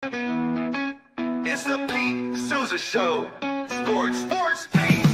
It's the Pete Sousa Show. Sports, Pete.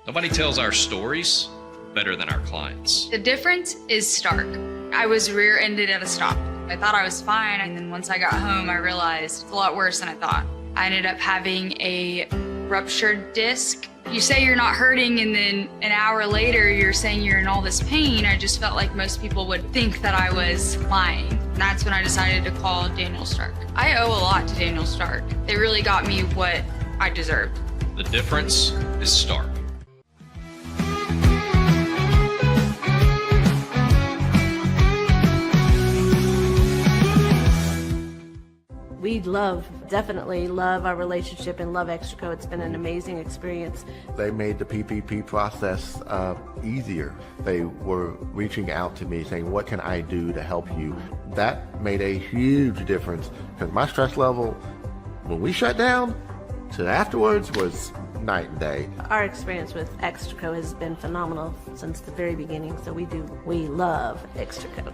Nobody tells our stories better than our clients. The difference is stark. I was rear-ended at a stop. I thought I was fine, and then once I got home, I realized it's a lot worse than I thought. I ended up having a ruptured disc. You say you're not hurting, and then an hour later, you're saying you're in all this pain. I just felt like most people would think that I was lying. And that's when I decided to call Daniel Stark. I owe a lot to Daniel Stark. They really got me what I deserved. The difference is stark. We definitely love our relationship and love Extraco. It's been an amazing experience. They made the PPP process easier. They were reaching out to me saying, what can I do to help you? That made a huge difference because my stress level, when we shut down, to afterwards was night and day. Our experience with Extraco has been phenomenal since the very beginning, so we love Extraco.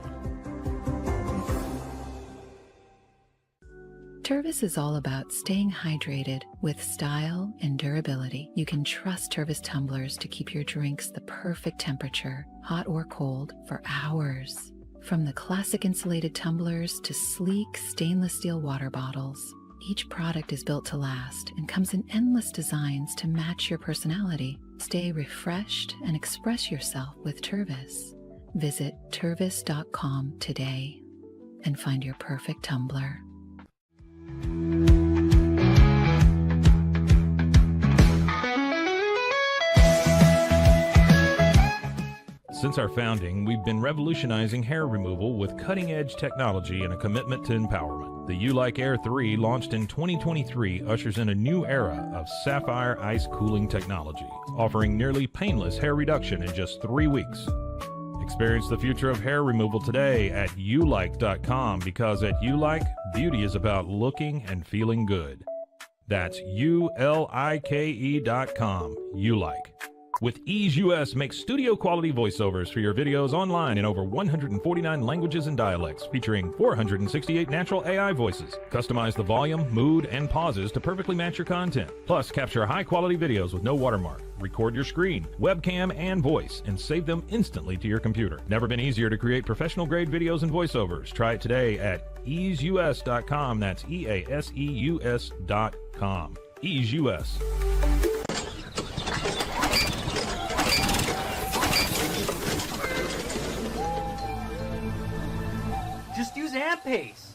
Tervis is all about staying hydrated with style and durability. You can trust Tervis tumblers to keep your drinks the perfect temperature, hot or cold, for hours. From the classic insulated tumblers to sleek stainless steel water bottles, each product is built to last and comes in endless designs to match your personality. Stay refreshed and express yourself with Tervis. Visit tervis.com today and find your perfect tumbler. Since our founding, we've been revolutionizing hair removal with cutting-edge technology and a commitment to empowerment. The U-Like Air 3, launched in 2023, ushers in a new era of sapphire ice cooling technology, offering nearly painless hair reduction in just 3 weeks. Experience the future of hair removal today at ulike.com, because at U-Like, beauty is about looking and feeling good. That's ulike.com. U-Like. With Ease US, make studio-quality voiceovers for your videos online in over 149 languages and dialects, featuring 468 natural AI voices. Customize the volume, mood, and pauses to perfectly match your content. Plus, capture high-quality videos with no watermark. Record your screen, webcam, and voice, and save them instantly to your computer. Never been easier to create professional-grade videos and voiceovers. Try it today at easeus.com. That's EASEUS.com. Ease US. Just use AMP-Pace.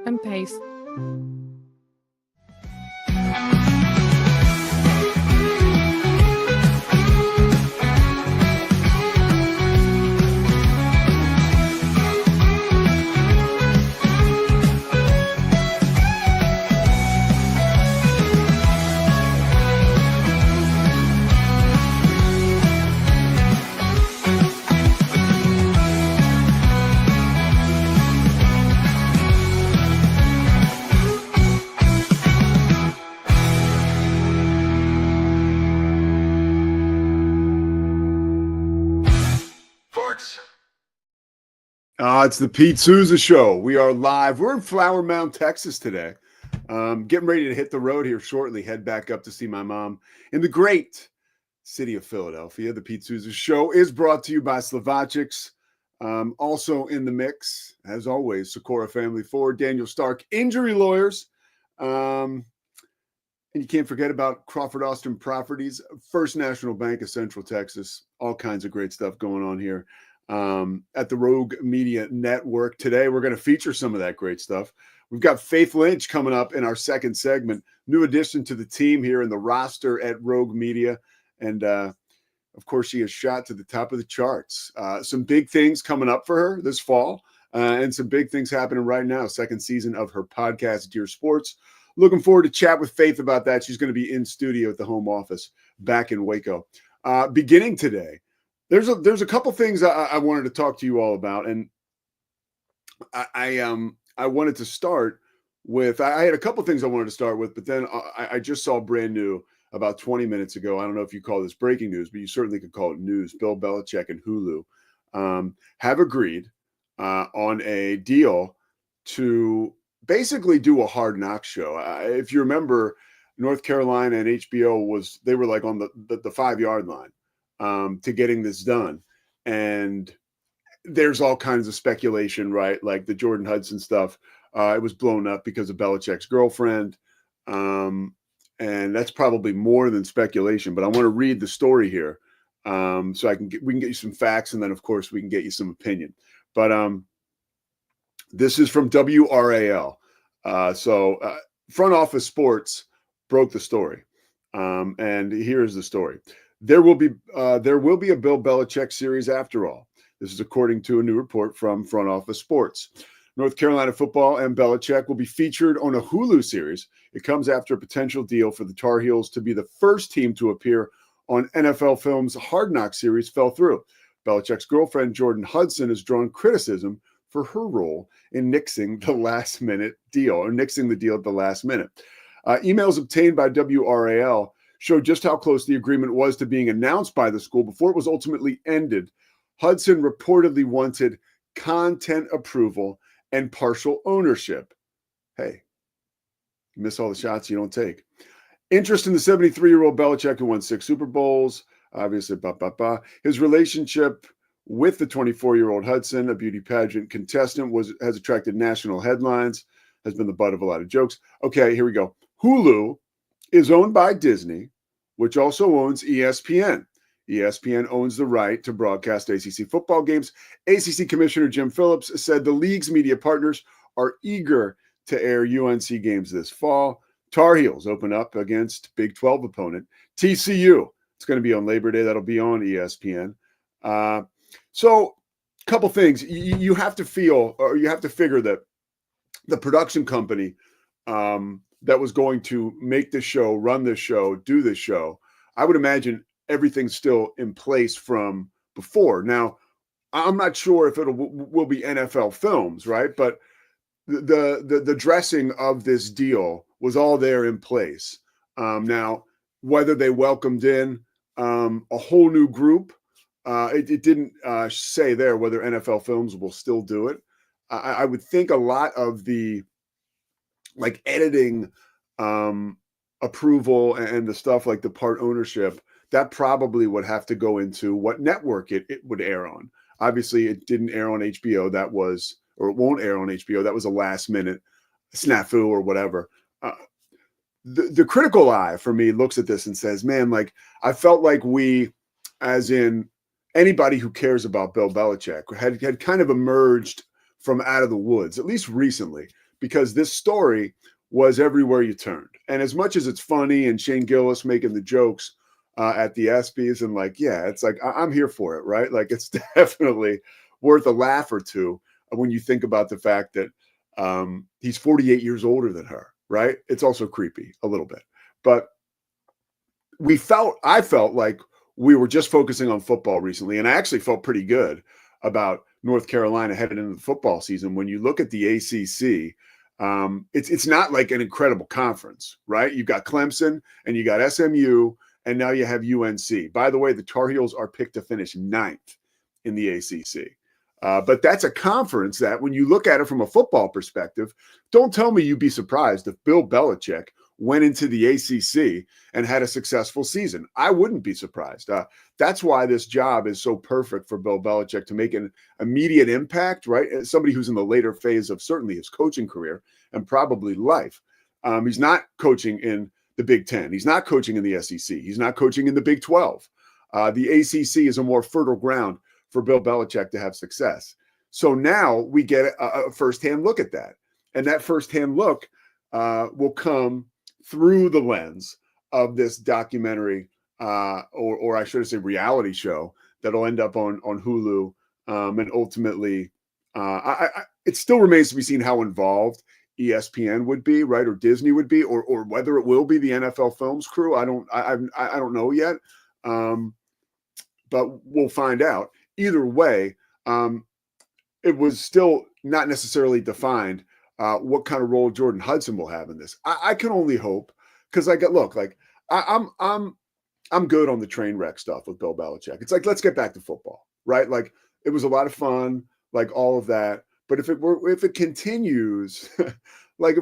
AMP-Pace. It's the Pete Sousa Show. We are live. We're in Flower Mound, Texas today. Getting ready to hit the road here shortly. Head back up to see my mom in the great city of Philadelphia. The Pete Sousa Show is brought to you by Slovacics. Also in the mix, as always, Socorro Family Ford, Daniel Stark, Injury Lawyers. And you can't forget about Crawford Austin Properties, First National Bank of Central Texas. All kinds of great stuff going on here. At the Rogue Media Network. Today, we're going to feature some of that great stuff. We've got Faith Lynch coming up in our second segment, new addition to the team here in the roster at Rogue Media. And, of course, she has shot to the top of the charts. Some big things coming up for her this fall, and some big things happening right now. Second season of her podcast, Dear Sports. Looking forward to chat with Faith about that. She's going to be in studio at the home office back in Waco. Beginning today, there's a couple things I wanted to talk to you all about, and I wanted to start with. I had a couple things I wanted to start with, but then I just saw brand new about 20 minutes ago. I don't know if you call this breaking news, but you certainly could call it news. Bill Belichick and Hulu have agreed on a deal to basically do a Hard Knocks show. If you remember, North Carolina and HBO they were like on the 5-yard line to getting this done. And there's all kinds of speculation, right? Like the Jordan Hudson stuff. It was blown up because of Belichick's girlfriend. And that's probably more than speculation, but I want to read the story here. So we can get you some facts, and then of course we can get you some opinion. But this is from WRAL. Front Office Sports broke the story. And here's the story. There will be a Bill Belichick series after all. This is according to a new report from Front Office Sports. North Carolina football and Belichick will be featured on a Hulu series. It comes after a potential deal for the Tar Heels to be the first team to appear on NFL Films' Hard Knocks series fell through. Belichick's girlfriend, Jordan Hudson, has drawn criticism for her role in nixing the deal at the last minute. Emails obtained by WRAL show just how close the agreement was to being announced by the school before it was ultimately ended. Hudson reportedly wanted content approval and partial ownership. Hey, you miss all the shots you don't take. Interest in the 73-year-old Belichick, who won 6 Super Bowls, obviously, His relationship with the 24-year-old Hudson, a beauty pageant contestant, has attracted national headlines, has been the butt of a lot of jokes. Okay, here we go. Hulu is owned by Disney, which also owns ESPN. ESPN owns the right to broadcast ACC football games. ACC Commissioner Jim Phillips said the league's media partners are eager to air UNC games this fall. Tar Heels open up against Big 12 opponent TCU. It's going to be on Labor Day. That'll be on ESPN. So a couple things. You have to figure that the production company that was going to make this show, run this show, do this show, I would imagine everything's still in place from before. Now, I'm not sure if will be NFL Films, right? But the dressing of this deal was all there in place. Now, whether they welcomed in a whole new group, it didn't say there whether NFL Films will still do it. I would think a lot of the editing approval and the stuff like the part ownership, that probably would have to go into what network it would air on. Obviously, it didn't air on HBO. It won't air on HBO. That was a last minute snafu or whatever. The critical eye for me looks at this and says, man, I felt like we, as in anybody who cares about Bill Belichick, had kind of emerged from out of the woods, at least recently, because this story was everywhere you turned. And as much as it's funny and Shane Gillis making the jokes at the ESPYs and it's I'm here for it, right? It's definitely worth a laugh or two when you think about the fact that he's 48 years older than her, right? It's also creepy a little bit. But I felt like we were just focusing on football recently, and I actually felt pretty good about North Carolina headed into the football season. When you look at the ACC, it's not like an incredible conference, right? You've got Clemson and you got SMU, and now you have UNC. By the way, the Tar Heels are picked to finish 9th in the ACC. But that's a conference that, when you look at it from a football perspective, don't tell me you'd be surprised if Bill Belichick went into the ACC and had a successful season. I wouldn't be surprised. That's why this job is so perfect for Bill Belichick, to make an immediate impact, right? As somebody who's in the later phase of certainly his coaching career and probably life. He's not coaching in the Big Ten. He's not coaching in the SEC. He's not coaching in the Big 12. The ACC is a more fertile ground for Bill Belichick to have success. So now we get a firsthand look at that. And that firsthand look will come through the lens of this documentary, or I should say reality show, that'll end up on Hulu. And ultimately, it still remains to be seen how involved ESPN would be, right, or Disney would be, or whether it will be the NFL Films crew. I don't know yet. but we'll find out. Either way, it was still not necessarily defined what kind of role Jordan Hudson will have in this. I can only hope, because I'm good on the train wreck stuff with Bill Belichick. It's like, let's get back to football, right? Like, it was a lot of fun, like all of that. But if it continues, like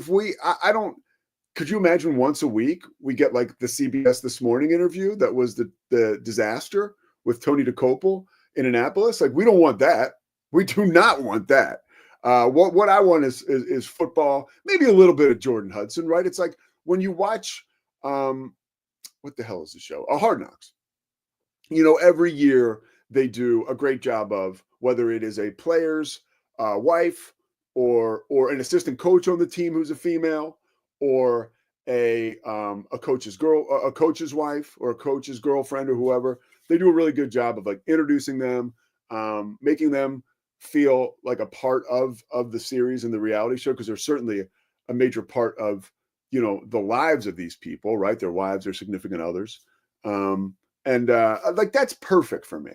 could you imagine once a week we get like the CBS This Morning interview that was the disaster with Tony DeCopel in Annapolis? Like, we don't want that. We do not want that. What I want is football, maybe a little bit of Jordan Hudson, right? It's like when you watch, what the hell is the show? Hard Knocks. Every year they do a great job of, whether it is a player's wife or an assistant coach on the team who's a female, or a coach's wife or a coach's girlfriend or whoever. They do a really good job of like introducing them, making them feel like a part of the series and the reality show, because they're certainly a major part of the lives of these people, right? Their wives, their significant others, and like that's perfect for me.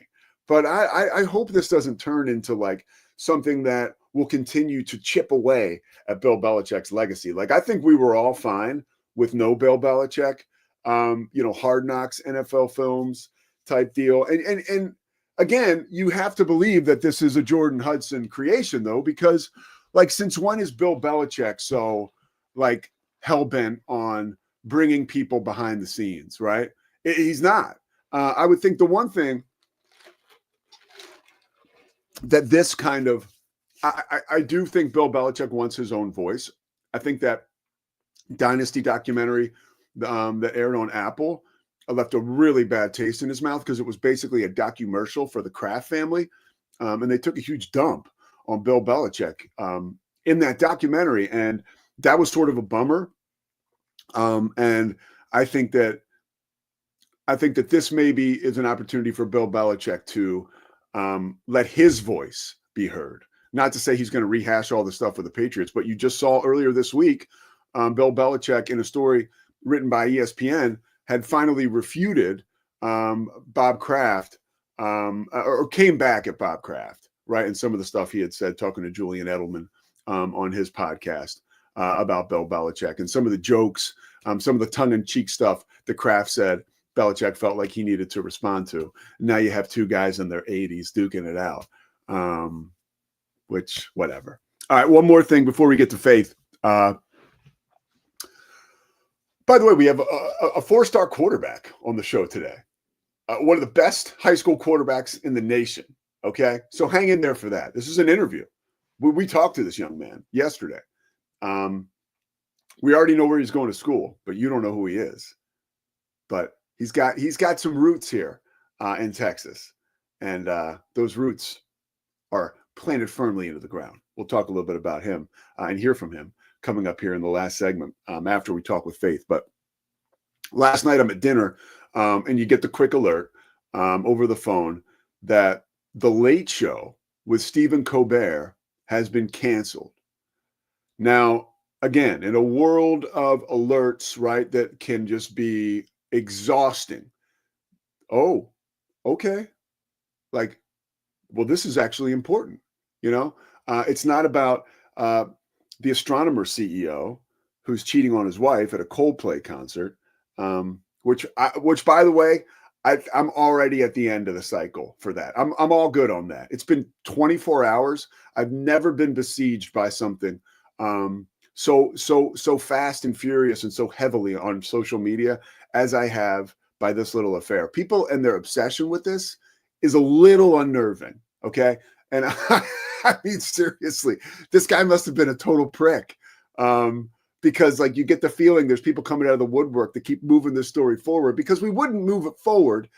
But I hope this doesn't turn into like something that will continue to chip away at Bill Belichick's legacy. Like, I think we were all fine with no Bill Belichick, Hard Knocks, NFL films type deal. And again, you have to believe that this is a Jordan Hudson creation, though, because like, since when is Bill Belichick so like hell-bent on bringing people behind the scenes, right? He's not. I would think the one thing that this kind of, I do think Bill Belichick wants his own voice. I think that Dynasty documentary that aired on Apple left a really bad taste in his mouth, because it was basically a documercial for the Kraft family. And they took a huge dump on Bill Belichick in that documentary. And that was sort of a bummer. And I think that this maybe is an opportunity for Bill Belichick to let his voice be heard. Not to say he's going to rehash all the stuff with the Patriots, but you just saw earlier this week, Bill Belichick, in a story written by ESPN, had finally refuted Bob Kraft, or came back at Bob Kraft, right? And some of the stuff he had said, talking to Julian Edelman on his podcast about Bill Belichick, and some of the jokes, some of the tongue-in-cheek stuff that Kraft said Belichick felt like he needed to respond to. Now you have two guys in their 80s duking it out. Which, whatever. All right, one more thing before we get to Faith. By the way, we have a four-star quarterback on the show today. One of the best high school quarterbacks in the nation, okay? So hang in there for that. This is an interview. We talked to this young man yesterday. We already know where he's going to school, but you don't know who he is. But he's got some roots here in Texas, and those roots are planted firmly into the ground. We'll talk a little bit about him and hear from him coming up here in the last segment after we talk with Faith. But last night I'm at dinner, and you get the quick alert over the phone that The Late Show with Stephen Colbert has been canceled. Now, again, in a world of alerts, right, that can just be exhausting. Oh, okay. Like, well, this is actually important. It's not about the astronomer CEO who's cheating on his wife at a Coldplay concert, which by the way, I'm already at the end of the cycle for that. I'm all good on that. It's been 24 hours. I've never been besieged by something so fast and furious and so heavily on social media as I have by this little affair. People and their obsession with this is a little unnerving. Okay. And I mean, seriously, this guy must have been a total prick, because like you get the feeling there's people coming out of the woodwork to keep moving this story forward, because we wouldn't move it forward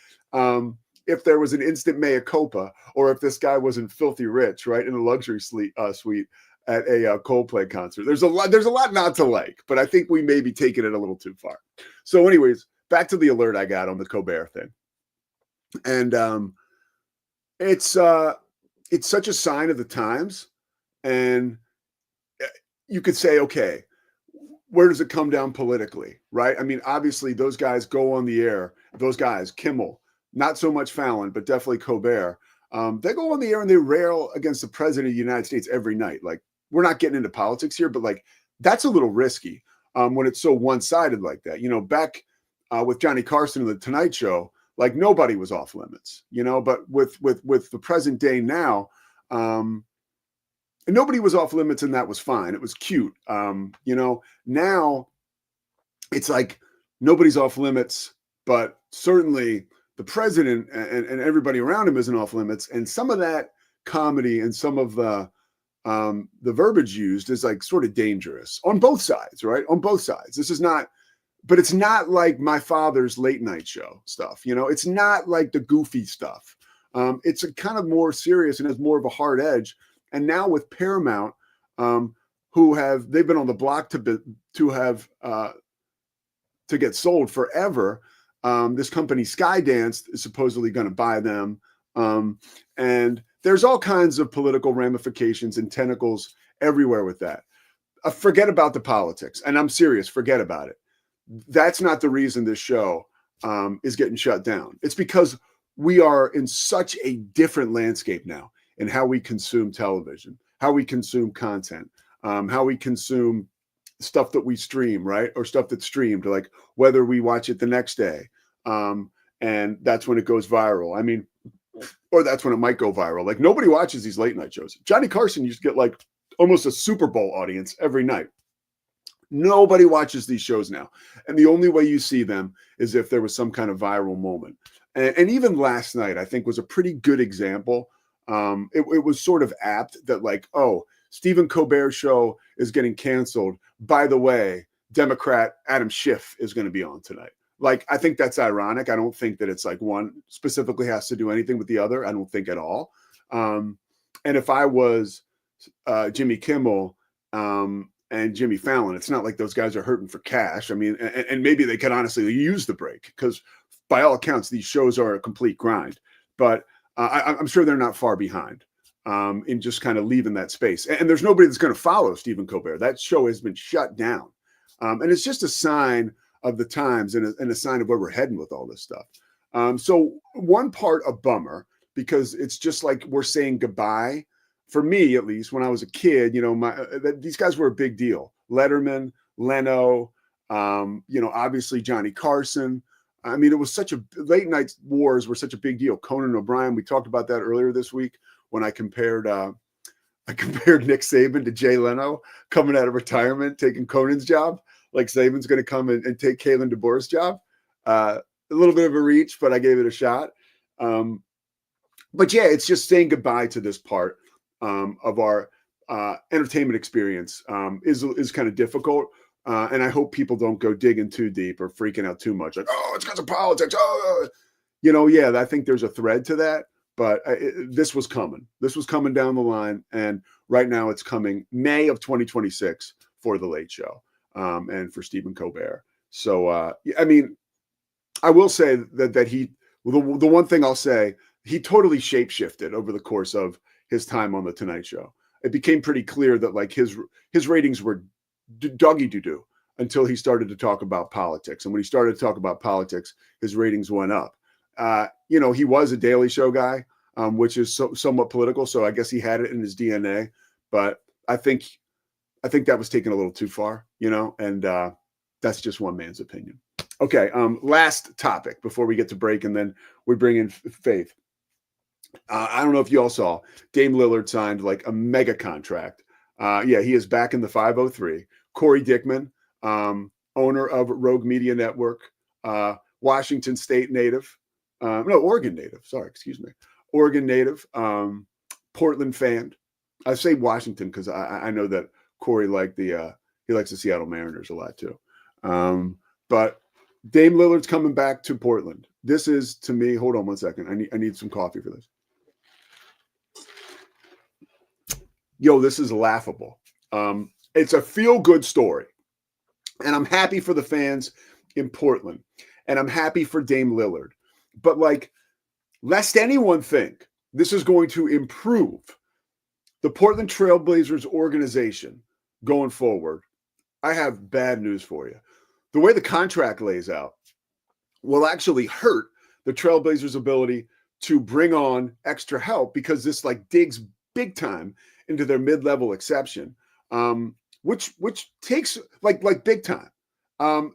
if there was an instant mea culpa, or if this guy wasn't filthy rich, right, in a luxury suite at a Coldplay concert. There's a lot not to like, but I think we may be taking it a little too far. So anyways, back to the alert I got on the Colbert thing. And it's such a sign of the times. And you could say, okay, where does it come down politically, right? I mean, obviously those guys go on the air, those guys, Kimmel, not so much Fallon, but definitely Colbert. They go on the air and they rail against the president of the United States every night. Like, we're not getting into politics here, but like, that's a little risky when it's so one-sided like that. You know, back with Johnny Carson and the Tonight Show, like nobody was off limits, you know, but with the present day now, nobody was off limits and that was fine. It was cute. You know, now it's like nobody's off limits, but certainly the president and everybody around him isn't off limits. And some of that comedy and some of the verbiage used is like sort of dangerous on both sides, right? On both sides. This is not, but it's not like my father's late night show stuff. You know, it's not like the goofy stuff. It's a kind of more serious and has more of a hard edge. And now with Paramount, they've been on the block to get sold forever. This company Skydance is supposedly going to buy them. And there's all kinds of political ramifications and tentacles everywhere with that. Forget about the politics. And I'm serious, forget about it. That's not the reason this show is getting shut down. It's because we are in such a different landscape now in how we consume television, how we consume content, how we consume stuff that we stream, right? Or stuff that's streamed, like whether we watch it the next day. And that's when it goes viral. I mean, or that's when it might go viral. Like nobody watches these late night shows. Johnny Carson used to get like almost a Super Bowl audience every night. Nobody watches these shows now. And the only way you see them is if there was some kind of viral moment. And even last night, I think was a pretty good example. It was sort of apt that like, oh, Stephen Colbert's show is getting canceled. By the way, Democrat Adam Schiff is going to be on tonight. Like, I think that's ironic. I don't think that it's like one specifically has to do anything with the other. I don't think at all. And if I was Jimmy Kimmel and Jimmy Fallon, it's not like those guys are hurting for cash. I mean, and maybe they could honestly use the break because by all accounts, these shows are a complete grind. But I'm sure they're not far behind in just kind of leaving that space. And there's nobody that's going to follow Stephen Colbert. That show has been shut down. And it's just a sign of the times and a sign of where we're heading with all this stuff. So one part a bummer because it's just like we're saying goodbye. For me, at least, when I was a kid, you know, these guys were a big deal. Letterman, Leno, you know, obviously Johnny Carson. I mean, it was such a late night wars were such a big deal. Conan O'Brien, we talked about that earlier this week when I compared Nick Saban to Jay Leno coming out of retirement, taking Conan's job. Like Saban's going to come and take Kalen DeBoer's job. A little bit of a reach, but I gave it a shot. But yeah, it's just saying goodbye to this part of our entertainment experience is kind of difficult. And I hope people don't go digging too deep or freaking out too much. Like, oh, it's because of politics. Oh, you know, yeah, I think there's a thread to that. But this was coming. This was coming down the line. And right now it's coming May of 2026 for The Late Show and for Stephen Colbert. So, I mean, I will say that he, the one thing I'll say, he totally shapeshifted over the course of his time on The Tonight Show. It became pretty clear that like his ratings were doggy doo-doo until he started to talk about politics. And when he started to talk about politics, his ratings went up. You know, he was a Daily Show guy, which is somewhat political. So I guess he had it in his DNA, but I think that was taken a little too far, you know, and that's just one man's opinion. Okay. Last topic before we get to break. And then we bring in Faith. I don't know if you all saw Dame Lillard signed like a mega contract. Yeah, he is back in the 503. Corey Dickman, owner of Rogue Media Network, Washington State native, Oregon native. Sorry, excuse me. Oregon native, Portland fan. I say Washington because I know that Corey he likes the Seattle Mariners a lot too. But Dame Lillard's coming back to Portland. This is to me. Hold on one second. I need some coffee for this. Yo, this is laughable. It's a feel-good story. And I'm happy for the fans in Portland. And I'm happy for Dame Lillard. But like, lest anyone think this is going to improve the Portland Trailblazers organization going forward, I have bad news for you. The way the contract lays out will actually hurt the Trailblazers' ability to bring on extra help, because this like digs big time into their mid-level exception, which takes like big time,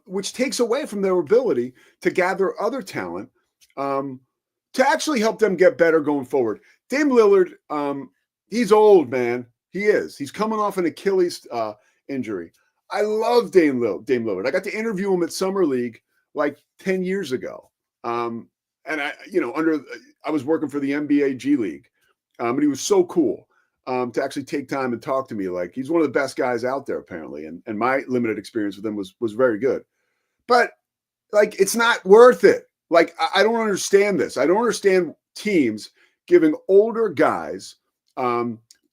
which takes away from their ability to gather other talent to actually help them get better going forward. Dame Lillard, he's old, man. He is. He's coming off an Achilles injury. I love Dame Lillard. I got to interview him at Summer League like 10 years ago. And I was working for the NBA G League. And he was so cool to actually take time and talk to me. Like, he's one of the best guys out there, apparently. And my limited experience with him was very good. But, like, it's not worth it. Like, I don't understand this. I don't understand teams giving older guys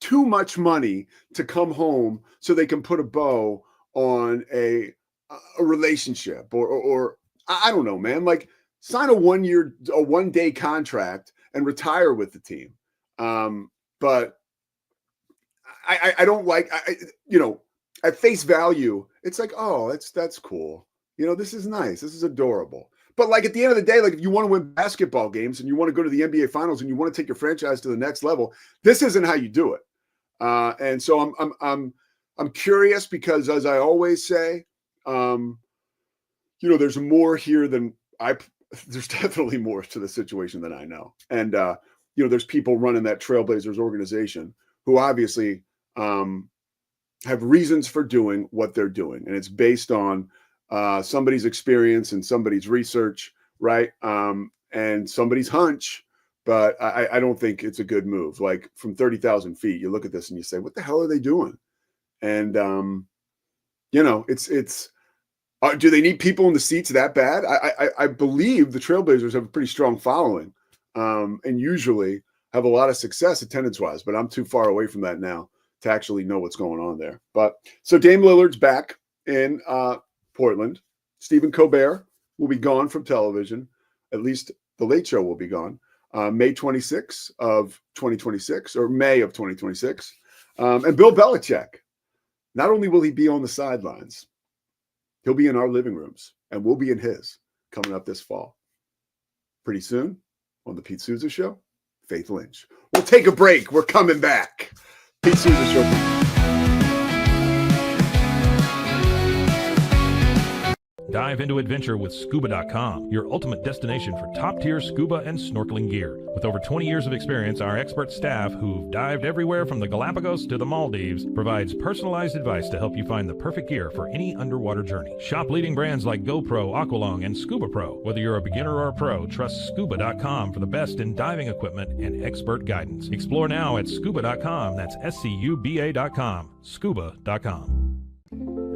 too much money to come home so they can put a bow on a relationship or I don't know, man. Like, sign a one-day contract and retire with the team. But I don't like, at face value, it's like, oh, that's cool. This is nice. This is adorable. But like, at the end of the day, like, if you want to win basketball games and you want to go to the NBA finals and you want to take your franchise to the next level, this isn't how you do it. And so I'm curious, because as I always say, there's more here than there's definitely more to the situation than I know. And, there's people running that Trailblazers organization who obviously have reasons for doing what they're doing. And it's based on somebody's experience and somebody's research, right? And somebody's hunch. But I don't think it's a good move. Like, from 30,000 feet, you look at this and you say, what the hell are they doing? And, it's do they need people in the seats that bad? I believe the Trailblazers have a pretty strong following and usually have a lot of success attendance-wise, but I'm too far away from that now to actually know what's going on there. But so Dame Lillard's back in Portland. Stephen Colbert will be gone from television. At least the Late Show will be gone. May 26th of 2026, or May of 2026. And Bill Belichick, not only will he be on the sidelines, he'll be in our living rooms, and we'll be in his coming up this fall. Pretty soon on the Pete Sousa Show, Faith Lynch. We'll take a break. We're coming back. Pete Sousa Show. Dive into adventure with scuba.com, your ultimate destination for top-tier scuba and snorkeling gear. With over 20 years of experience, our expert staff, who've dived everywhere from the Galapagos to the Maldives, provides personalized advice to help you find the perfect gear for any underwater journey. Shop leading brands like GoPro, Aqualung, and Scuba Pro. Whether you're a beginner or a pro, trust scuba.com for the best in diving equipment and expert guidance. Explore now at scuba.com. That's SCUBA.com. Scuba.com.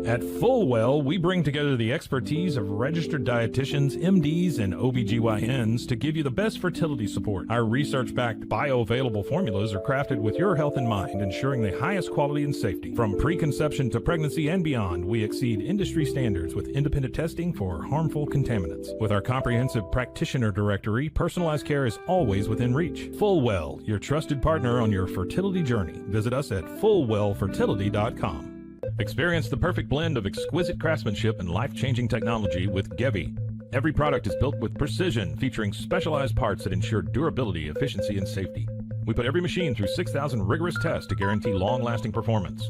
At Fullwell, we bring together the expertise of registered dietitians, MDs, and OBGYNs to give you the best fertility support. Our research-backed bioavailable formulas are crafted with your health in mind, ensuring the highest quality and safety. From preconception to pregnancy and beyond, we exceed industry standards with independent testing for harmful contaminants. With our comprehensive practitioner directory, personalized care is always within reach. Fullwell, your trusted partner on your fertility journey. Visit us at fullwellfertility.com. Experience the perfect blend of exquisite craftsmanship and life-changing technology with Gevi. Every product is built with precision, featuring specialized parts that ensure durability, efficiency, and safety. We put every machine through 6,000 rigorous tests to guarantee long-lasting performance.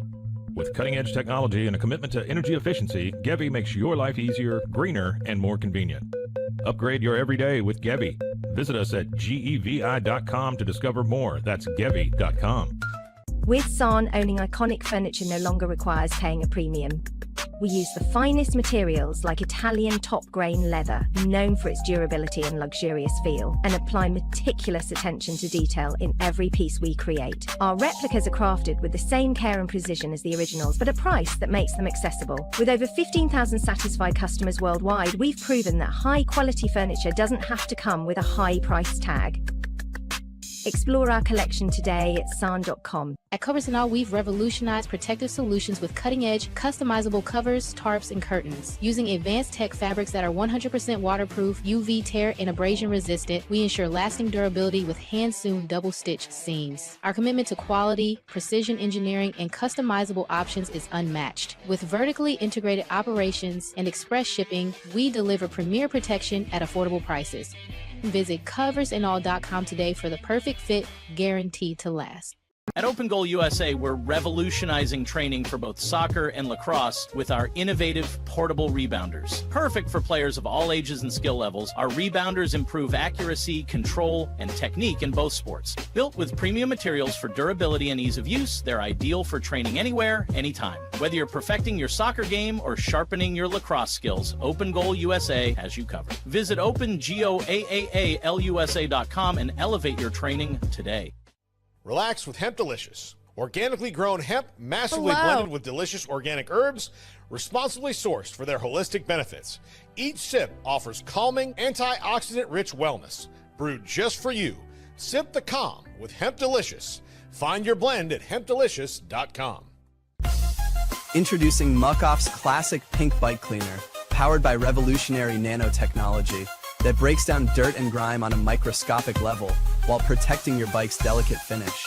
With cutting-edge technology and a commitment to energy efficiency, Gevi makes your life easier, greener, and more convenient. Upgrade your everyday with Gevi. Visit us at gevi.com to discover more. That's gevi.com. With San, owning iconic furniture no longer requires paying a premium. We use the finest materials like Italian top-grain leather, known for its durability and luxurious feel, and apply meticulous attention to detail in every piece we create. Our replicas are crafted with the same care and precision as the originals, but a price that makes them accessible. With over 15,000 satisfied customers worldwide, we've proven that high-quality furniture doesn't have to come with a high price tag. Explore our collection today at san.com. At Covers & All, we've revolutionized protective solutions with cutting-edge, customizable covers, tarps, and curtains. Using advanced tech fabrics that are 100% waterproof, UV tear, and abrasion-resistant, we ensure lasting durability with hand-sewn double-stitch seams. Our commitment to quality, precision engineering, and customizable options is unmatched. With vertically integrated operations and express shipping, we deliver premier protection at affordable prices. Visit coversandall.com today for the perfect fit, guaranteed to last. At Open Goal USA, we're revolutionizing training for both soccer and lacrosse with our innovative portable rebounders. Perfect for players of all ages and skill levels, our rebounders improve accuracy, control, and technique in both sports. Built with premium materials for durability and ease of use, they're ideal for training anywhere, anytime. Whether you're perfecting your soccer game or sharpening your lacrosse skills, Open Goal USA has you covered. Visit opengoaalusa.com and elevate your training today. Relax with Hemp Delicious. Organically grown hemp, massively blended with delicious organic herbs, responsibly sourced for their holistic benefits. Each sip offers calming, antioxidant-rich wellness. Brewed just for you. Sip the calm with Hemp Delicious. Find your blend at hempdelicious.com. Introducing Muck-Off's classic pink bike cleaner, powered by revolutionary nanotechnology that breaks down dirt and grime on a microscopic level while protecting your bike's delicate finish.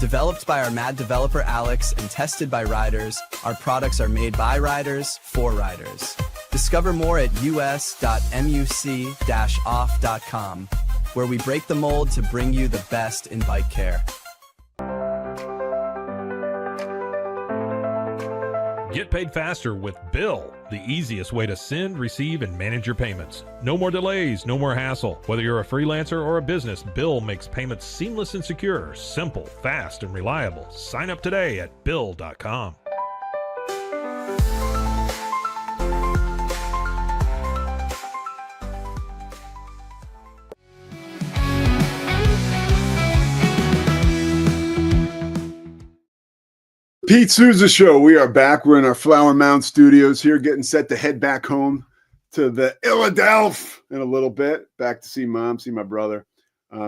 Developed by our mad developer Alex and tested by riders, our products are made by riders for riders. Discover more at us.muc-off.com, where we break the mold to bring you the best in bike care. Get paid faster with Bill, the easiest way to send, receive, and manage your payments. No more delays, no more hassle. Whether you're a freelancer or a business, Bill makes payments seamless and secure, simple, fast, and reliable. Sign up today at Bill.com. Pete Sousa Show. We are back. We're in our Flower Mound studios here, getting set to head back home to the Philadelphia in a little bit. Back to see Mom, see my brother.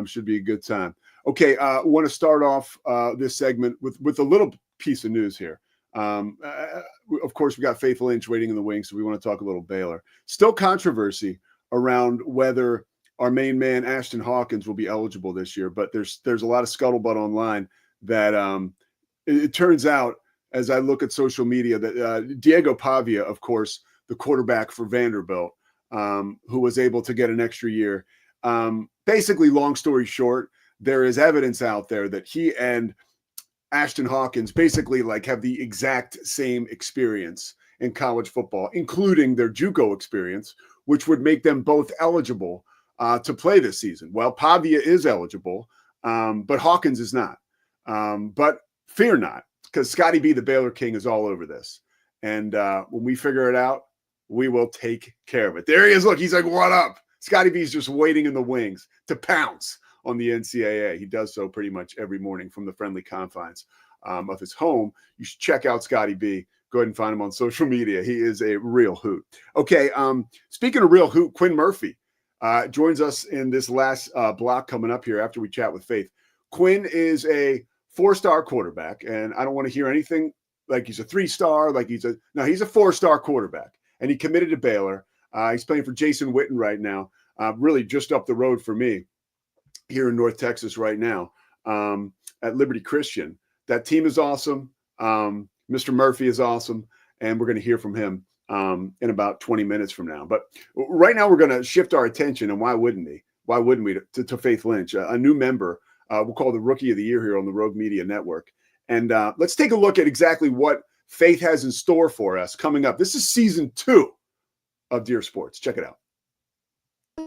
Should be a good time. Okay, want to start off this segment with a little piece of news here. Of course, we got Faith Lynch waiting in the wings, so we want to talk a little Baylor. Still controversy around whether our main man, Ashton Hawkins, will be eligible this year, but there's a lot of scuttlebutt online that it turns out, as I look at social media, that Diego Pavia, of course, the quarterback for Vanderbilt, who was able to get an extra year. Basically, long story short, there is evidence out there that he and Ashton Hawkins basically have the exact same experience in college football, including their JUCO experience, which would make them both eligible to play this season. Well, Pavia is eligible, but Hawkins is not. But fear not, because Scotty B, the Baylor King, is all over this. And when we figure it out, we will take care of it. There he is. Look, he's like, what up? Scotty B is just waiting in the wings to pounce on the NCAA. He does so pretty much every morning from the friendly confines of his home. You should check out Scotty B. Go ahead and find him on social media. He is a real hoot. Okay, speaking of real hoot, Quinn Murphy joins us in this last block coming up here after we chat with Faith. Quinn is a 4-star quarterback, and I don't want to hear anything like he's a 3-star, he's a 4-star quarterback, and he committed to Baylor. He's playing for Jason Witten right now, really just up the road for me here in North Texas right now at Liberty Christian. That team is awesome. Mr. Murphy is awesome, and we're going to hear from him in about 20 minutes from now. But right now we're going to shift our attention, and why wouldn't we? Why wouldn't we to Faith Lynch, a new member. We'll call the Rookie of the Year here on the Rogue Media Network. And let's take a look at exactly what Faith has in store for us coming up. This is season 2 of Dear Sports. Check it out.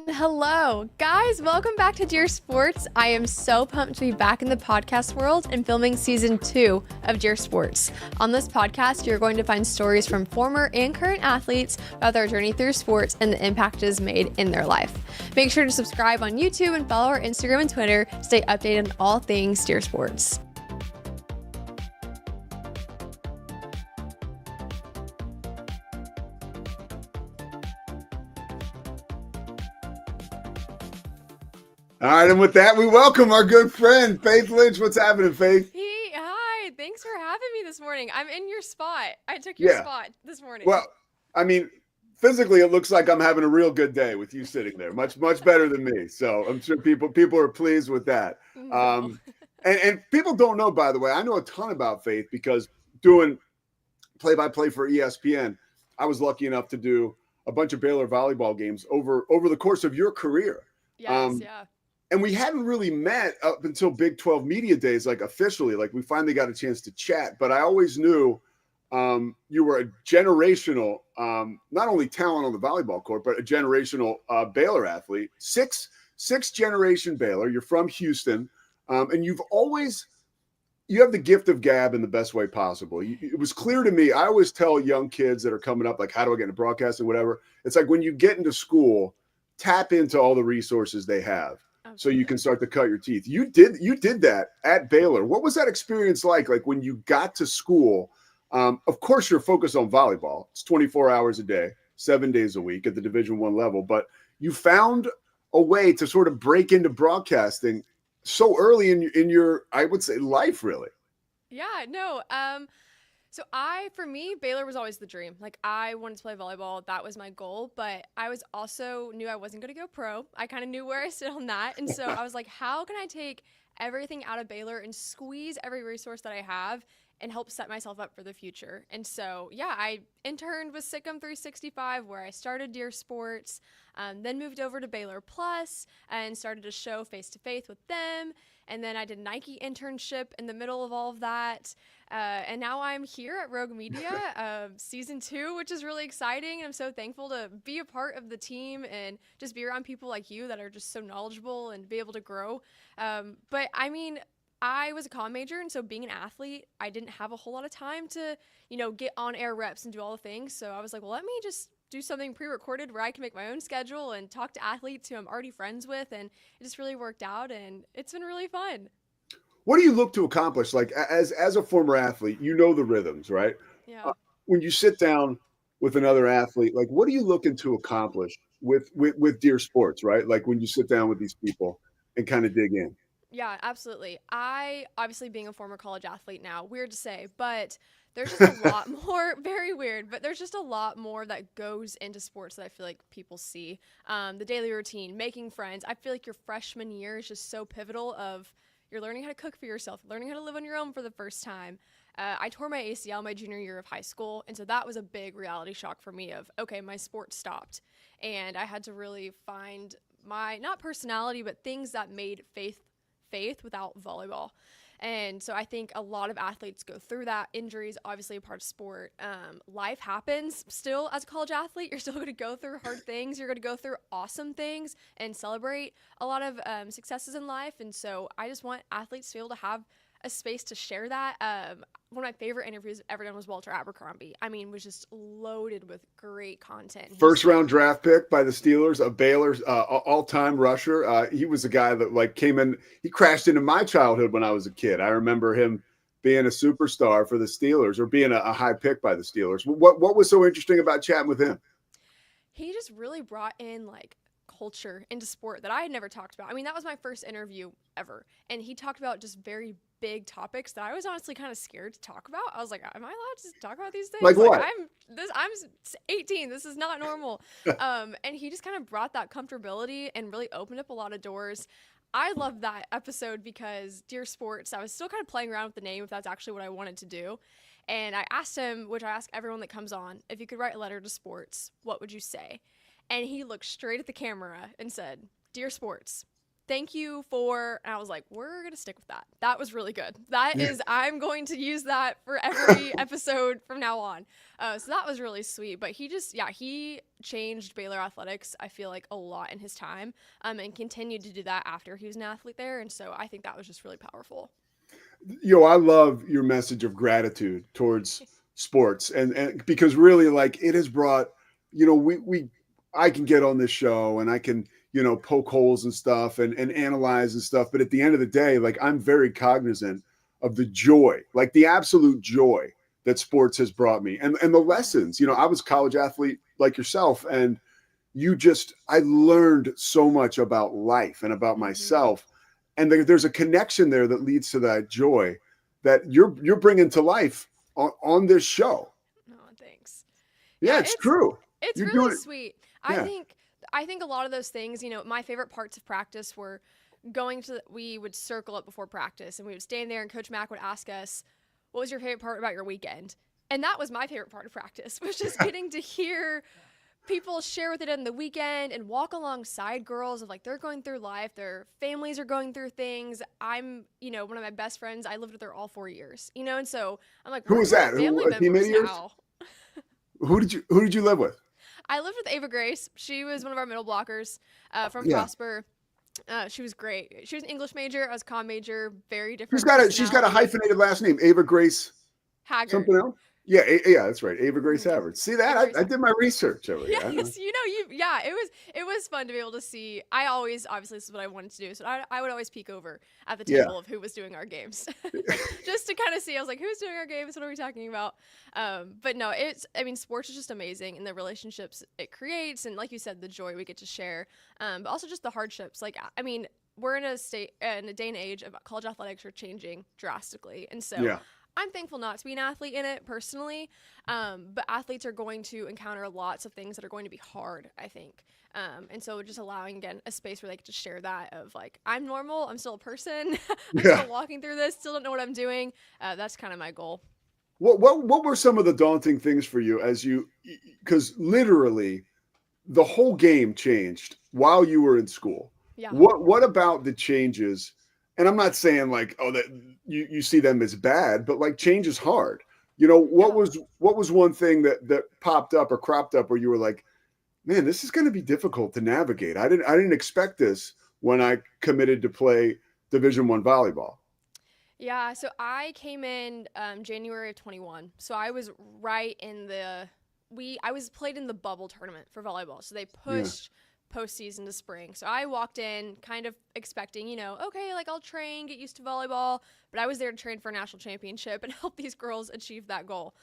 Hello, guys. Welcome back to Dear Sports. I am so pumped to be back in the podcast world and filming season 2 of Dear Sports. On this podcast, you're going to find stories from former and current athletes about their journey through sports and the impact it has made in their life. Make sure to subscribe on YouTube and follow our Instagram and Twitter to stay updated on all things Dear Sports. All right, and with that, we welcome our good friend, Faith Lynch. What's happening, Faith? Hey, hi. Thanks for having me this morning. I'm in your spot. I took your spot this morning. Well, I mean, physically, it looks like I'm having a real good day with you sitting there. Much better than me. So I'm sure people are pleased with that. No. And people don't know, by the way, I know a ton about Faith because doing play-by-play for ESPN, I was lucky enough to do a bunch of Baylor volleyball games over the course of your career. Yes, yeah. And we hadn't really met up until Big 12 Media Days, like officially. Like we finally got a chance to chat. But I always knew you were a generational, not only talent on the volleyball court, but a generational Baylor athlete. Six generation Baylor. You're from Houston, and you have the gift of gab in the best way possible. It was clear to me. I always tell young kids that are coming up, like, how do I get into broadcasting, whatever. It's like when you get into school, tap into all the resources they have. So you can start to cut your teeth. You did that at Baylor. What was that experience like? Like when you got to school, of course you're focused on volleyball. It's 24 hours a day, 7 days a week at the Division I level, but you found a way to sort of break into broadcasting so early in your, I would say, life, really. Yeah, no. So for me, Baylor was always the dream. Like I wanted to play volleyball. That was my goal, but I was also knew I wasn't going to go pro. I kind of knew where I stood on that. And so I was like, how can I take everything out of Baylor and squeeze every resource that I have and help set myself up for the future? And so, yeah, I interned with Sikkim 365 where I started Deer Sports, then moved over to Baylor Plus and started a show face-to-face with them. And then I did Nike internship in the middle of all of that. And now I'm here at Rogue Media, season 2, which is really exciting. And I'm so thankful to be a part of the team and just be around people like you that are just so knowledgeable and be able to grow. But I mean, I was a comm major, and so being an athlete, I didn't have a whole lot of time to, get on air reps and do all the things. So I was like, well, let me just do something pre-recorded where I can make my own schedule and talk to athletes who I'm already friends with. And it just really worked out, and it's been really fun. What do you look to accomplish? Like as a former athlete, the rhythms, right? Yeah. When you sit down with another athlete, like what are you looking to accomplish with Deer Sports, right? Like when you sit down with these people and kind of dig in. Yeah, absolutely. I, obviously being a former college athlete now, weird to say, but there's just a lot more, very weird, but there's just a lot more that goes into sports that I feel like people see. The daily routine, making friends. I feel like your freshman year is just so pivotal of you're learning how to cook for yourself, learning how to live on your own for the first time. I tore my ACL my junior year of high school, and so that was a big reality shock for me of, okay, my sport stopped. And I had to really find my, not personality, but things that made faith without volleyball. And so I think a lot of athletes go through that. Injuries, obviously a part of sport. Life happens still as a college athlete. You're still going to go through hard things. You're going to go through awesome things and celebrate a lot of successes in life. And so I just want athletes to be able to have a space to share that. One of my favorite interviews I've ever done was Walter Abercrombie. I mean, was just loaded with great content. First round draft pick by the Steelers, a Baylor's all-time rusher. He was a guy that came in. He crashed into my childhood when I was a kid. I remember him being a superstar for the Steelers or being a high pick by the Steelers. What was so interesting about chatting with him? He just really brought in culture into sport that I had never talked about. I mean, that was my first interview ever. And he talked about just very big topics that I was honestly kind of scared to talk about. I was like, am I allowed to talk about these things? Like what? I'm 18. This is not normal. And he just kind of brought that comfortability and really opened up a lot of doors. I love that episode because Deer Sports, I was still kind of playing around with the name if that's actually what I wanted to do. And I asked him, which I ask everyone that comes on, if you could write a letter to sports, what would you say? And he looked straight at the camera and said, Dear Sports, thank you for, and I was like, we're going to stick with that. That was really good. I'm going to use that for every episode from now on. So that was really sweet. But he changed Baylor athletics, I feel like, a lot in his time and continued to do that after he was an athlete there. And so I think that was just really powerful. I love your message of gratitude towards sports and because really it has brought, I can get on this show and I can, poke holes and stuff and analyze and stuff. But at the end of the day, I'm very cognizant of the joy, the absolute joy that sports has brought me and the lessons. I was a college athlete like yourself, and I learned so much about life and about myself. And there's a connection there that leads to that joy that you're bringing to life on this show. Oh, thanks. Yeah, it's true. It's really sweet. Yeah. I think a lot of those things, my favorite parts of practice were we would circle up before practice and we would stand there and Coach Mack would ask us, what was your favorite part about your weekend? And that was my favorite part of practice, was just getting to hear people share with it on the weekend and walk alongside girls of like they're going through life, their families are going through things. I'm, one of my best friends, I lived with her all 4 years, and so I'm like, Who we're was that? family A teammate members of yours? now. Who did you live with? I lived with Ava Grace. She was one of our middle blockers from Yeah. Prosper. She was great. She was an English major. I was a comm major. Very different. She's got a hyphenated last name, Ava Grace. Haggard. Something else? Yeah, yeah, that's right. Ava Grace Haggard. See that? I did my research over here. Yes, it was fun to be able to see. I always, obviously, this is what I wanted to do. So I would always peek over at the table of who was doing our games, just to kind of see. I was like, who's doing our games? What are we talking about? But no, sports is just amazing, and the relationships it creates, and like you said, the joy we get to share, but also just the hardships. Like, we're in a day and age of college athletics are changing drastically, and so. I'm thankful not to be an athlete in it personally, but athletes are going to encounter lots of things that are going to be hard, I think. And so just allowing, again, a space where they can just share that of like, I'm normal, I'm still a person, I'm still walking through this, still don't know what I'm doing. That's kind of my goal. What were some of the daunting things for you because literally the whole game changed while you were in school. Yeah. What about the changes? And I'm not saying like, oh, that you see them as bad, but like change is hard. What was one thing that popped up or cropped up where you were like, man, this is going to be difficult to navigate. I didn't expect this when I committed to play Division I volleyball. Yeah, so I came in January of 21. So I was right in I was played in the bubble tournament for volleyball. So they pushed postseason to spring. So I walked in kind of expecting, okay, like I'll train, get used to volleyball, but I was there to train for a national championship and help these girls achieve that goal.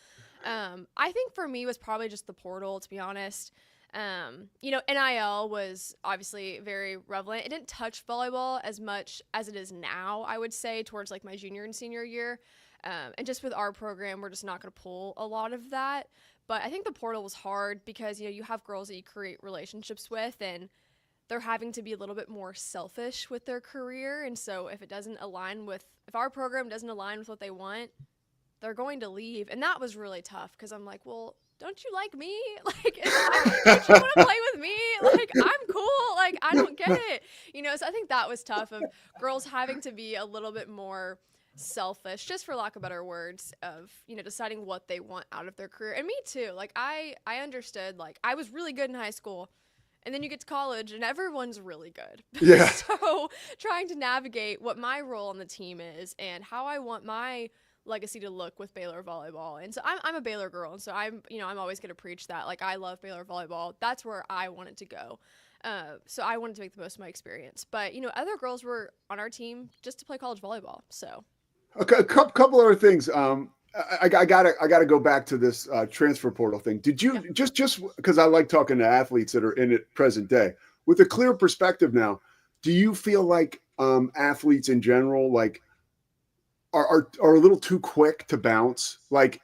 I think for me was probably just the portal, to be honest. NIL was obviously very relevant. It didn't touch volleyball as much as it is now, I would say, towards like my junior and senior year. And just with our program, we're just not going to pull a lot of that. But I think the portal was hard because, you have girls that you create relationships with and they're having to be a little bit more selfish with their career. And so if our program doesn't align with what they want, they're going to leave. And that was really tough because I'm like, well, don't you like me? Like, don't you want to play with me? Like, I'm cool. Like, I don't get it. So I think that was tough of girls having to be a little bit more selfish, just for lack of better words, of, deciding what they want out of their career. And me too. Like, I understood, like, I was really good in high school. And then you get to college and everyone's really good. Yeah. So trying to navigate what my role on the team is and how I want my legacy to look with Baylor volleyball. And so I'm a Baylor girl. And so I'm always going to preach that. Like, I love Baylor volleyball. That's where I wanted to go. So I wanted to make the most of my experience. But, other girls were on our team just to play college volleyball. So. Okay, a couple other things. I gotta go back to this transfer portal thing. Did you just because I like talking to athletes that are in it present day with a clear perspective now? Do you feel like athletes in general like are a little too quick to bounce? Like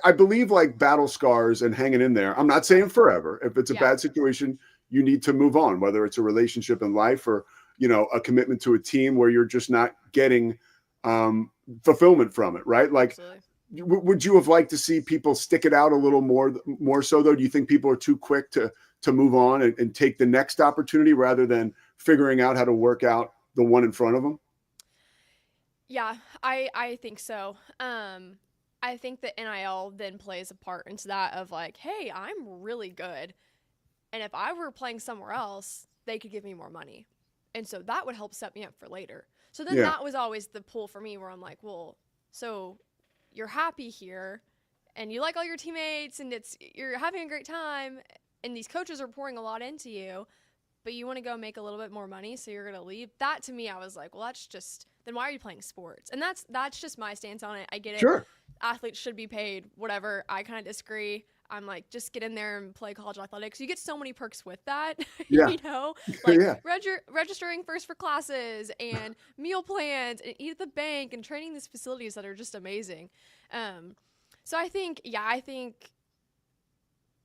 I believe like battle scars and hanging in there. I'm not saying forever. If it's a bad situation, you need to move on. Whether it's a relationship in life or a commitment to a team where you're just not getting fulfillment from it, right? Like, would you have liked to see people stick it out a little more so though? Do you think people are too quick to move on and take the next opportunity rather than figuring out how to work out the one in front of them? Yeah, I think so. I think that NIL then plays a part into that of like, hey, I'm really good. And if I were playing somewhere else, they could give me more money. And so that would help set me up for later. So then that was always the pull for me where I'm like, well, so you're happy here and you like all your teammates and you're having a great time and these coaches are pouring a lot into you, but you want to go make a little bit more money, so you're going to leave. That to me, I was like, well, then why are you playing sports? And that's just my stance on it. I get it. Sure. Athletes should be paid, whatever. I kind of disagree. I'm like, just get in there and play college athletics. You get so many perks with that, registering first for classes and meal plans and eat at the bank and training these facilities that are just amazing. So I think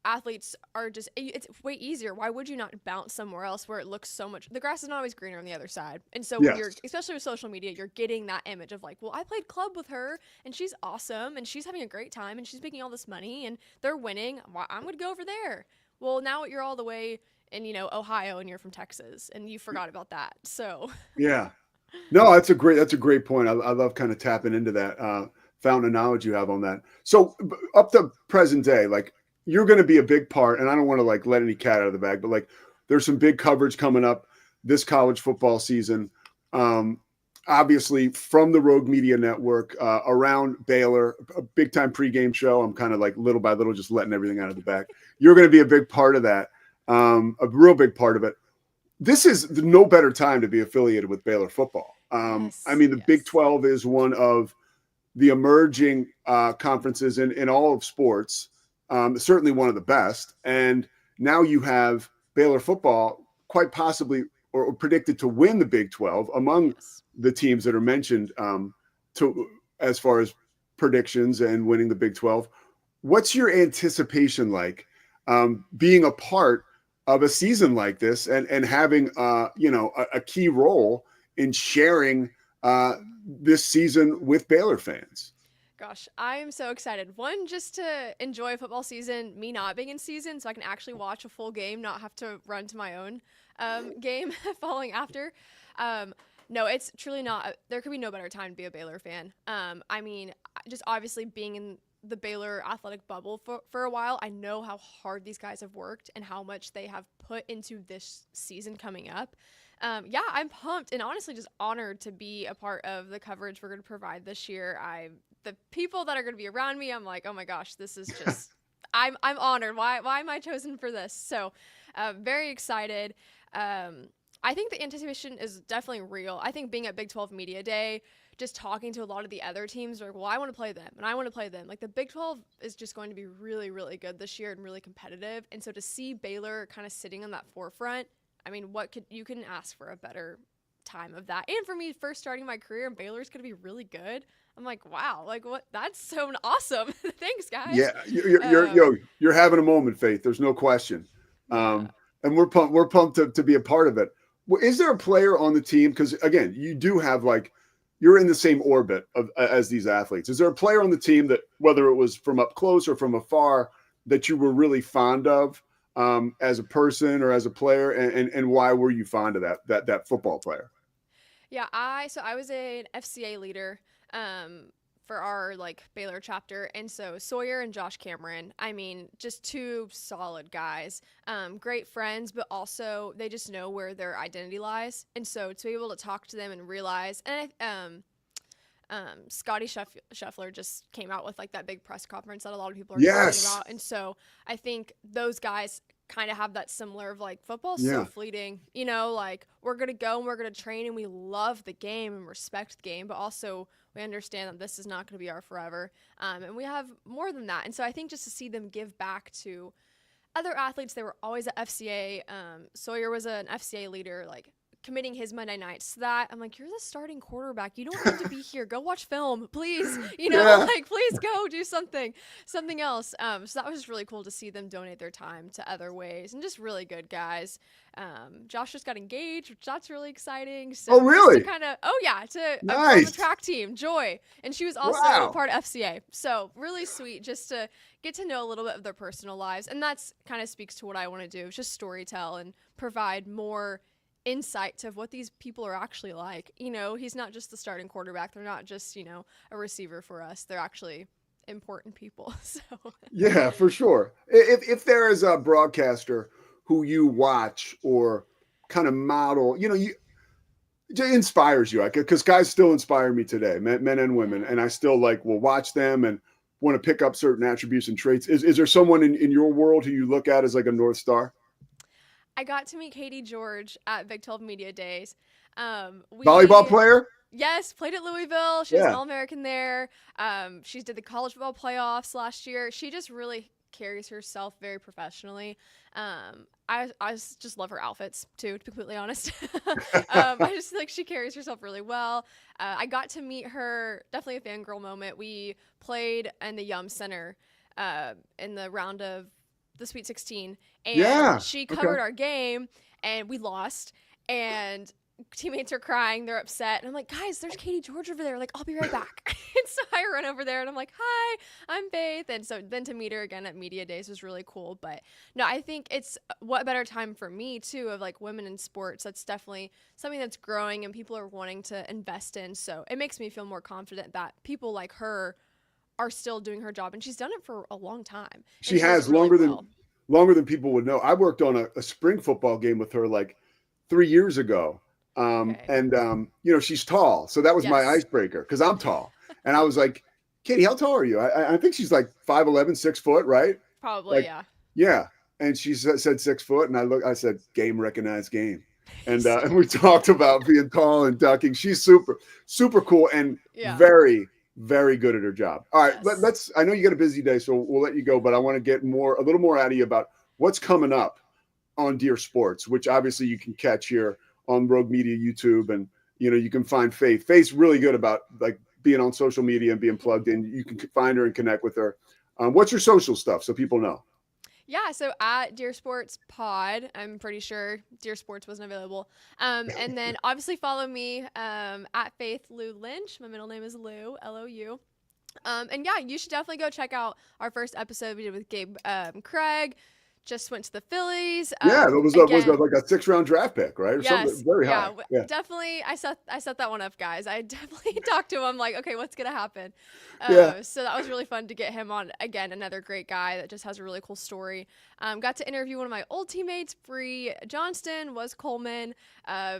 athletes are it's way easier. Why would you not bounce somewhere else where it looks so much, the grass is not always greener on the other side. And so when you're, especially with social media, you're getting that image of like, well, I played club with her and she's awesome and she's having a great time and she's making all this money and they're winning. I'm going to go over there. well, now you're all the way in, Ohio and you're from Texas and you forgot about that. So Yeah. No, that's a great point. I love kind of tapping into that fountain of knowledge you have on that. So up to present day, like you're going to be a big part, and I don't want to like let any cat out of the bag, but like there's some big coverage coming up this college football season. Obviously from the Rogue Media Network around Baylor, a big time pregame show. I'm kind of like little by little just letting everything out of the bag. You're going to be a big part of that, a real big part of it. This is no better time to be affiliated with Baylor football. I mean, the Big 12 is one of the emerging conferences in all of sports, certainly one of the best. And now you have Baylor football quite possibly or predicted to win the Big 12 among the teams that are mentioned as far as predictions and winning the Big 12. What's your anticipation like being a part of a season like this and having a key role in sharing this season with Baylor fans? Gosh, I'm so excited. One, just to enjoy football season, me not being in season, so I can actually watch a full game, not have to run to my own game following after. No, it's truly not. There could be no better time to be a Baylor fan. I mean, just obviously being in the Baylor athletic bubble for a while, I know how hard these guys have worked and how much they have put into this season coming up. Yeah, I'm pumped and honestly just honored to be a part of the coverage we're going to provide this year. The people that are going to be around me, I'm like, oh my gosh, this is just, I'm honored. Why am I chosen for this? So very excited. I think the anticipation is definitely real. I think being at Big 12 Media Day, just talking to a lot of the other teams, like, well, I want to play them, and I want to play them. Like, the Big 12 is just going to be really, really good this year and really competitive. And so to see Baylor kind of sitting on that forefront, I mean, you couldn't ask for a better time of that. And for me, first starting my career, and Baylor's going to be really good. I'm like, wow, like what? That's so awesome. Thanks, guys. Yeah, you're having a moment, Faith. There's no question. And we're pumped to be a part of it. Well, is there a player on the team? Because again, you do have you're in the same orbit as these athletes. Is there a player on the team that, whether it was from up close or from afar, that you were really fond of as a person or as a player, and why were you fond of that football player? Yeah, I was an FCA leader for our Baylor chapter, and so Sawyer and Josh Cameron, I mean, just two solid guys, great friends, but also they just know where their identity lies, and so to be able to talk to them and realize, and Scotty Scheffler just came out with that big press conference that a lot of people are talking about, and so I think those guys kind of have that similar of football's so fleeting, we're gonna go and we're gonna train and we love the game and respect the game, but also we understand that this is not going to be our forever, and we have more than that. And so I think just to see them give back to other athletes, they were always at FCA. Sawyer was an FCA leader, committing his Monday nights to that. I'm like, you're the starting quarterback. You don't have to be here. Go watch film, please. Please go do something else. So that was just really cool to see them donate their time to other ways, and just really good guys. Josh just got engaged, which that's really exciting. So oh, really? To nice. the track team, Joy, and she was also part of FCA. So really sweet just to get to know a little bit of their personal lives, and that's kind of speaks to what I want to do, just storytell and provide more insight to what these people are actually like. He's not just the starting quarterback. They're not just, a receiver for us. They're actually important people. So yeah, for sure. If there is a broadcaster who you watch or kind of model, it inspires you, because guys still inspire me today, men and women, and I still will watch them and want to pick up certain attributes and traits. Is there someone in your world who you look at as a North Star? I got to meet Katie George at Big 12 Media Days. Volleyball player? Yes, played at Louisville. She was an All-American there. She did the college football playoffs last year. She just really carries herself very professionally. I just love her outfits too, to be completely honest. I just she carries herself really well. I got to meet her, definitely a fangirl moment. We played in the Yum Center in the round of the Sweet 16, and she covered our game, and we lost, and teammates are crying, they're upset, and I'm like, guys, there's Katie George over there. Like, I'll be right back. And so I run over there and I'm like, hi, I'm Faith. And so then to meet her again at Media Days was really cool. But no, I think it's what better time for me too, of like women in sports. That's definitely something that's growing and people are wanting to invest in. So it makes me feel more confident that people like her are still doing her job, and she's done it for a long time. She has longer than people would know. I worked on a spring football game with her like 3 years ago. And you know, she's tall. So that was my icebreaker because I'm tall. And I was like, Katie, how tall are you? I think she's like 5'11", 6 foot, right? Probably, like, yeah. Yeah. And she said 6 foot. And I said, game recognized game. And we talked about being tall and ducking. She's super, super cool and very, very good at her job. All right, let's. I know you got a busy day, so we'll let you go. But I want to get a little more out of you about what's coming up on Dear Sports, which obviously you can catch here on Rogue Media YouTube, and you can find Faith. Faith's really good about like being on social media and being plugged in. You can find her and connect with her. What's your social stuff so people know? Yeah, so at Dear Sports Pod, I'm pretty sure Dear Sports wasn't available. And then obviously follow me at Faith Lou Lynch. My middle name is Lou, L-O-U. And yeah, you should definitely go check out our first episode we did with Gabe Craig. Just went to the Phillies. Yeah, it was like a 6-round draft pick, right? Or yes, something very high. Yeah, definitely. I set that one up, guys. I definitely talked to him like, okay, what's gonna happen? So that was really fun to get him on. Again, another great guy that just has a really cool story. Got to interview one of my old teammates, Bree Johnston, was Coleman.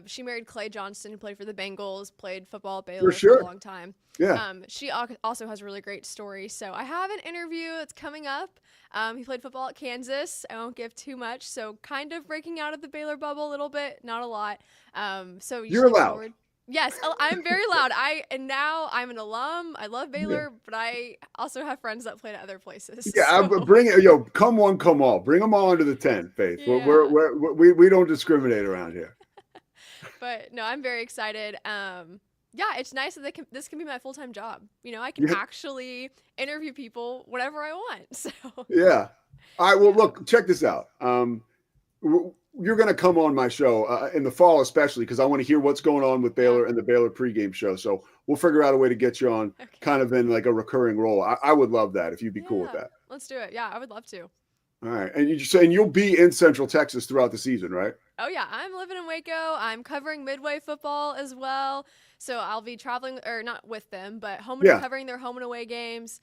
She married Clay Johnston, who played for the Bengals, played football at Baylor for a long time. Yeah. She also has a really great story. So I have an interview that's coming up. He played football at Kansas. I won't give too much. So kind of breaking out of the Baylor bubble a little bit, not a lot. So you're loud. Yes, I'm very loud. Now I'm an alum. I love Baylor, but I also have friends that played at other places. Yeah, so. Bring it. Come one, come all. Bring them all into the tent, Faith. Yeah. We don't discriminate around here. But no, I'm very excited. Yeah, it's nice that this can be my full-time job. I can actually interview people whenever I want. So yeah. All right. Well, look, check this out. You're going to come on my show in the fall, especially because I want to hear what's going on with Baylor and the Baylor pregame show. So we'll figure out a way to get you on kind of in like a recurring role. I would love that if you'd be cool with that. Let's do it. Yeah, I would love to. All right. And you're saying you'll be in Central Texas throughout the season, right? Oh, yeah. I'm living in Waco. I'm covering Midway football as well. So I'll be traveling, or not with them, but covering their home and away games,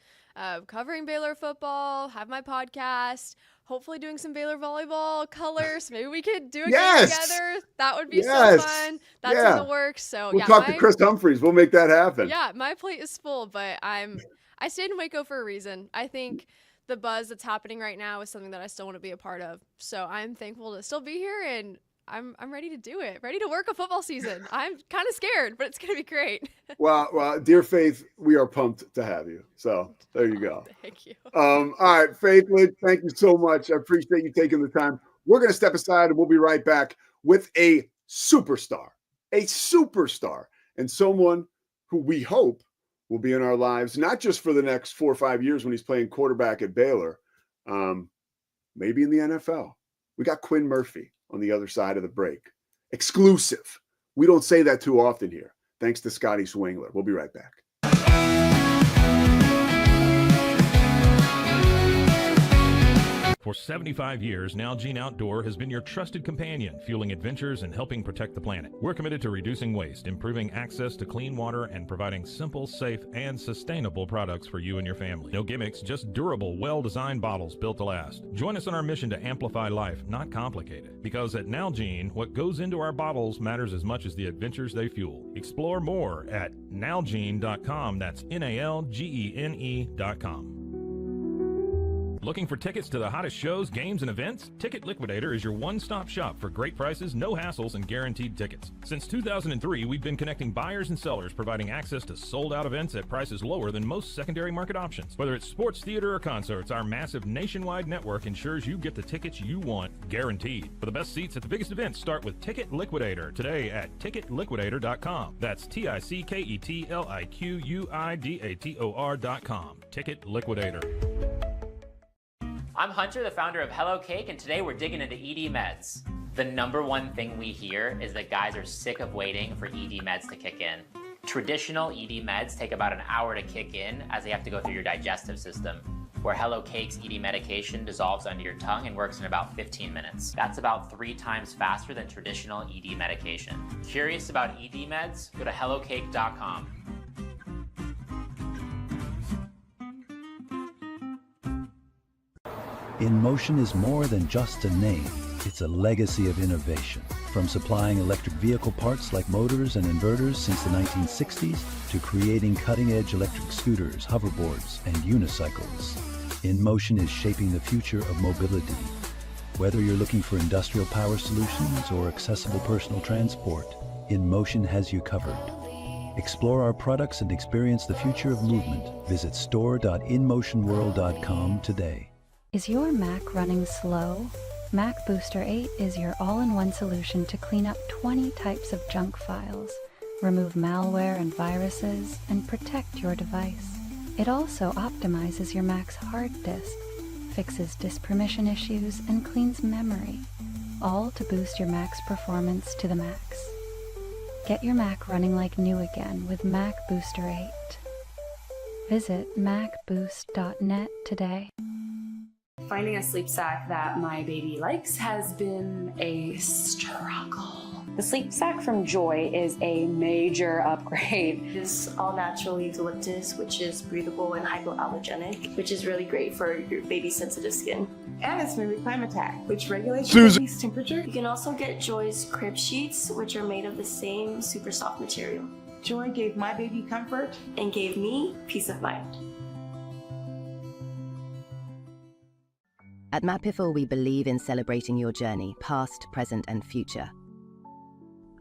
covering Baylor football, have my podcast, hopefully doing some Baylor volleyball colors. Maybe we could do a game together. That would be so fun. That's in the works. So we'll talk to Chris Humphreys. We'll make that happen. Yeah, my plate is full, but I stayed in Waco for a reason. I think the buzz that's happening right now is something that I still want to be a part of. So I'm thankful to still be here, and I'm ready to do it. Ready to work a football season. I'm kind of scared, but it's going to be great. Well, dear Faith, we are pumped to have you. So there you go. Thank you. All right, Faith, Lynch, thank you so much. I appreciate you taking the time. We're going to step aside, and we'll be right back with a superstar, and someone who we hope will be in our lives, not just for the next 4 or 5 years when he's playing quarterback at Baylor, maybe in the NFL. We got Quinn Murphy on the other side of the break. Exclusive. We don't say that too often here. Thanks to Scotty Swingler. We'll be right back. For 75 years, Nalgene Outdoor has been your trusted companion, fueling adventures and helping protect the planet. We're committed to reducing waste, improving access to clean water, and providing simple, safe, and sustainable products for you and your family. No gimmicks, just durable, well-designed bottles built to last. Join us on our mission to amplify life, not complicate it. Because at Nalgene, what goes into our bottles matters as much as the adventures they fuel. Explore more at nalgene.com. That's NALGENE.com. Looking for tickets to the hottest shows, games, and events? Ticket Liquidator is your one-stop shop for great prices, no hassles, and guaranteed tickets. Since 2003, we've been connecting buyers and sellers, providing access to sold-out events at prices lower than most secondary market options. Whether it's sports, theater, or concerts, our massive nationwide network ensures you get the tickets you want, guaranteed. For the best seats at the biggest events, start with Ticket Liquidator today at ticketliquidator.com. That's TICKETLIQUIDATOR.com. Ticket Liquidator. I'm Hunter, the founder of Hello Cake, and today we're digging into ED Meds. The number one thing we hear is that guys are sick of waiting for ED meds to kick in. Traditional ED meds take about an hour to kick in as they have to go through your digestive system, where Hello Cake's ED medication dissolves under your tongue and works in about 15 minutes. That's about 3 times faster than traditional ED medication. Curious about ED meds? Go to hellocake.com. In Motion is more than just a name. It's a legacy of innovation. From supplying electric vehicle parts like motors and inverters since the 1960s to creating cutting-edge electric scooters, hoverboards, and unicycles. In Motion is shaping the future of mobility. Whether you're looking for industrial power solutions or accessible personal transport, In Motion has you covered. Explore our products and experience the future of movement. Visit store.inmotionworld.com today. Is your Mac running slow? Mac Booster 8 is your all-in-one solution to clean up 20 types of junk files, remove malware and viruses, and protect your device. It also optimizes your Mac's hard disk, fixes disk permission issues, and cleans memory, all to boost your Mac's performance to the max. Get your Mac running like new again with Mac Booster 8. Visit macboost.net today. Finding a sleep sack that my baby likes has been a struggle. The sleep sack from Joy is a major upgrade. It's all natural eucalyptus, which is breathable and hypoallergenic, which is really great for your baby's sensitive skin. And it's made with Climatech, which regulates your baby's temperature. You can also get Joy's crib sheets, which are made of the same super soft material. Joy gave my baby comfort and gave me peace of mind. At Mapiful, we believe in celebrating your journey, past, present, and future.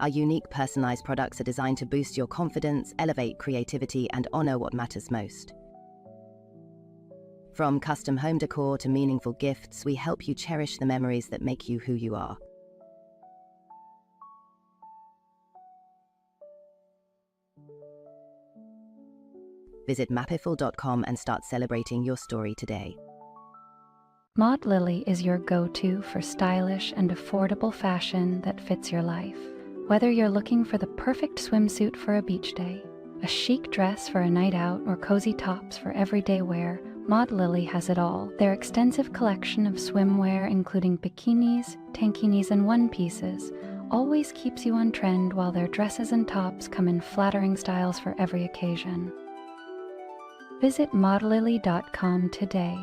Our unique personalized products are designed to boost your confidence, elevate creativity, and honor what matters most. From custom home decor to meaningful gifts, we help you cherish the memories that make you who you are. Visit mapiful.com and start celebrating your story today. Maud Lily is your go-to for stylish and affordable fashion that fits your life. Whether you're looking for the perfect swimsuit for a beach day, a chic dress for a night out, or cozy tops for everyday wear, Maud Lily has it all. Their extensive collection of swimwear, including bikinis, tankinis, and one-pieces, always keeps you on trend, while their dresses and tops come in flattering styles for every occasion. Visit maudlily.com today.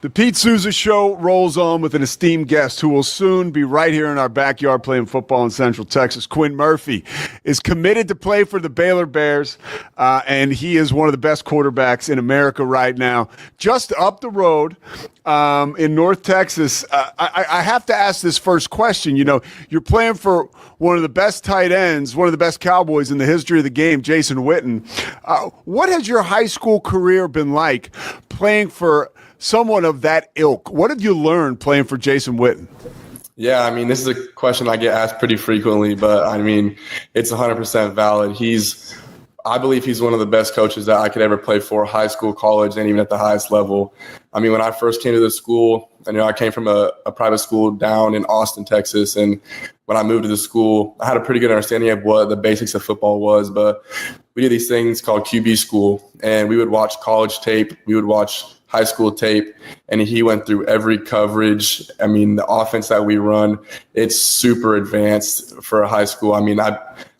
The Pete Sousa Show rolls on with an esteemed guest who will soon be right here in our backyard playing football in Central Texas. Quinn Murphy is committed to play for the Baylor Bears, and he is one of the best quarterbacks in America right now. Just up the road in North Texas, I have to ask this first question. You know, you're playing for one of the best tight ends, one of the best Cowboys in the history of the game, Jason Witten. What has your high school career been like playing for someone of that ilk? What have you learned playing for Jason Witten? Yeah, I mean, this is a question I get asked pretty frequently, but I mean, it's 100% valid. I believe he's one of the best coaches that I could ever play for, high school, college, and even at the highest level. I mean, when I first came to the school, I came from a private school down in Austin, Texas, and when I moved to the school, I had a pretty good understanding of what the basics of football was, but we did these things called QB school, and we would watch college tape, we would watch high school tape, and he went through every coverage. I mean, the offense that we run, it's super advanced for a high school. I mean, I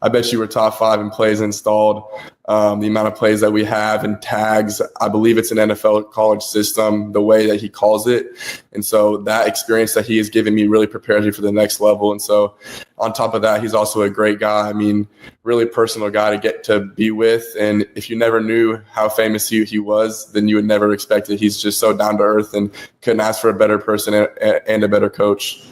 bet you we're top 5 in plays installed. The amount of plays that we have and tags, I believe it's an NFL college system, the way that he calls it. And so that experience that he has given me really prepares me for the next level. And so on top of that, he's also a great guy. I mean, really personal guy to get to be with. And if you never knew how famous he was, then you would never expect it. He's just so down to earth and couldn't ask for a better person and a better coach.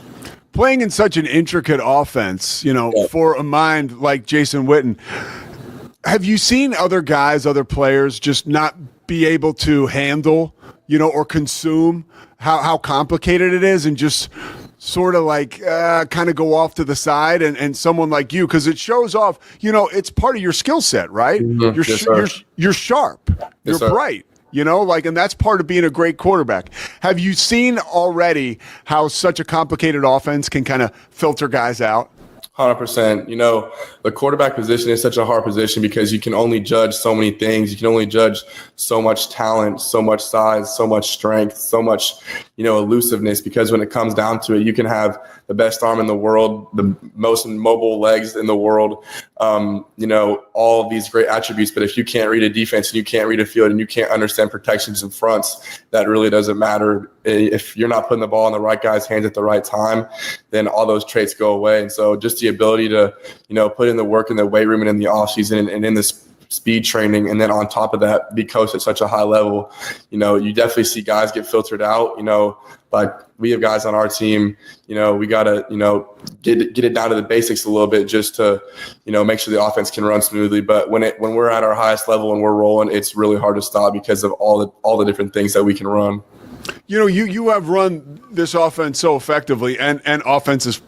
Playing in such an intricate offense, for a mind like Jason Witten, have you seen other guys, other players just not be able to handle, or consume how complicated it is and just sort of like kind of go off to the side and someone like you, because it shows off, it's part of your skill set, right? Mm-hmm. You're sharp. Yes, you're bright. and that's part of being a great quarterback. Have you seen already how such a complicated offense can kind of filter guys out? 100%. The quarterback position is such a hard position because you can only judge so many things. You can only judge so much talent, so much size, so much strength, so much, elusiveness, because when it comes down to it, you can have the best arm in the world, the most mobile legs in the world, all of these great attributes. But if you can't read a defense and you can't read a field and you can't understand protections and fronts, that really doesn't matter. If you're not putting the ball in the right guy's hands at the right time, then all those traits go away. And so just the ability to, put in the work in the weight room and in the offseason and in this speed training, and then on top of that, be coached at such a high level, you definitely see guys get filtered out, like we have guys on our team, we got to, get it down to the basics a little bit just to, make sure the offense can run smoothly. But when we're at our highest level and we're rolling, it's really hard to stop because of all the different things that we can run. You have run this offense so effectively and offenses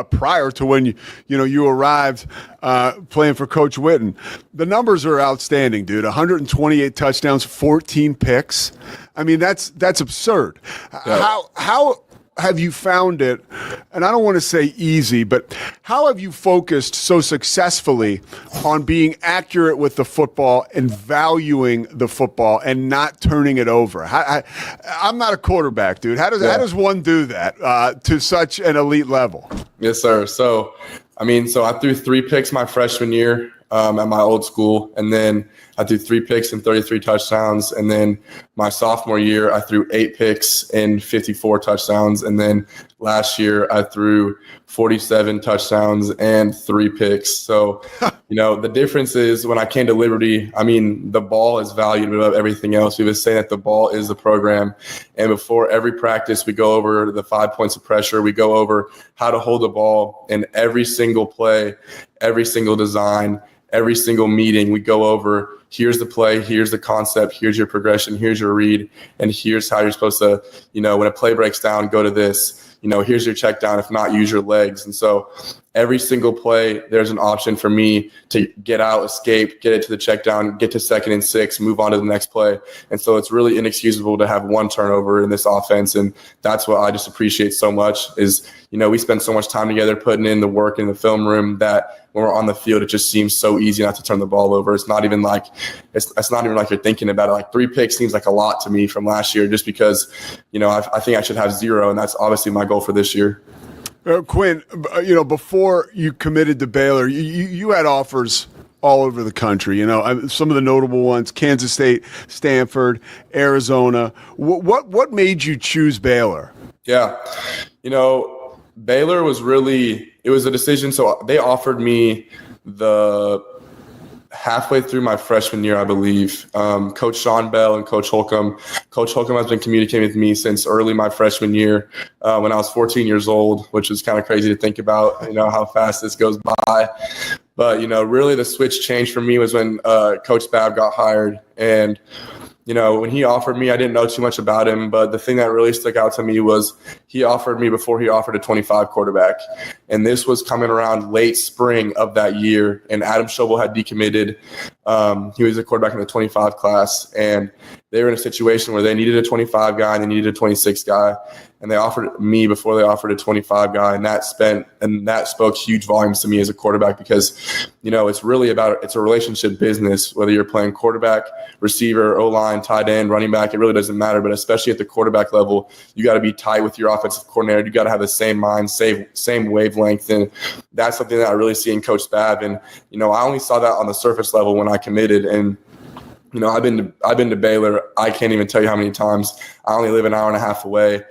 prior to when you arrived playing for Coach Witten. The numbers are outstanding, dude. 128 touchdowns, 14 picks. I mean, that's absurd. Yeah. How have you found it, and I don't want to say easy, but how have you focused so successfully on being accurate with the football and valuing the football and not turning it over? I'm not a quarterback, dude. How does one do that to such an elite level? Yes, sir. So I threw 3 picks my freshman year at my old school, and then I threw 3 picks and 33 touchdowns. And then my sophomore year, I threw 8 picks and 54 touchdowns. And then last year, I threw 47 touchdowns and 3 picks. So, the difference is when I came to Liberty, the ball is valued above everything else. We was saying that the ball is the program. And before every practice, we go over the 5 points of pressure. We go over how to hold the ball in every single play, every single design, every single meeting. We go over, here's the play, here's the concept, here's your progression, here's your read, and here's how you're supposed to, when a play breaks down, go to this. Here's your check down. If not, use your legs. And so every single play, there's an option for me to get out, escape, get it to the check down, get to 2nd and 6, move on to the next play. And so it's really inexcusable to have one turnover in this offense. And that's what I just appreciate so much is, we spend so much time together putting in the work in the film room that when we're on the field, it just seems so easy not to turn the ball over. It's not even like you're thinking about it. Like 3 picks seems like a lot to me from last year just because, I think I should have 0, and that's obviously my goal for this year. Quinn, before you committed to Baylor, you had offers all over the country. Some of the notable ones: Kansas State, Stanford, Arizona. What made you choose Baylor? Yeah, Baylor was it was a decision. So they offered me the halfway through my freshman year, I believe. Coach Sean Bell and Coach Holcomb. Coach Holcomb has been communicating with me since early my freshman year when I was 14 years old, which is kind of crazy to think about, how fast this goes by. But, really the switch changed for me was when Coach Babb got hired. And, when he offered me, I didn't know too much about him, but the thing that really stuck out to me was he offered me before he offered a 25 quarterback. And this was coming around late spring of that year. And Adam Schobel had decommitted. He was a quarterback in the 25 class. And they were in a situation where they needed a 25 guy and they needed a 26 guy. And they offered me before they offered a 25 guy. And that spoke huge volumes to me as a quarterback because, it's really it's a relationship business, whether you're playing quarterback, receiver, O-line, tight end, running back, it really doesn't matter. But especially at the quarterback level, you got to be tight with your offensive coordinator. You got to have the same mind, same wavelength. And that's something that I really see in Coach Babb. And, I only saw that on the surface level when I committed. And, I've been to Baylor. I can't even tell you how many times. I only live an hour and a half away.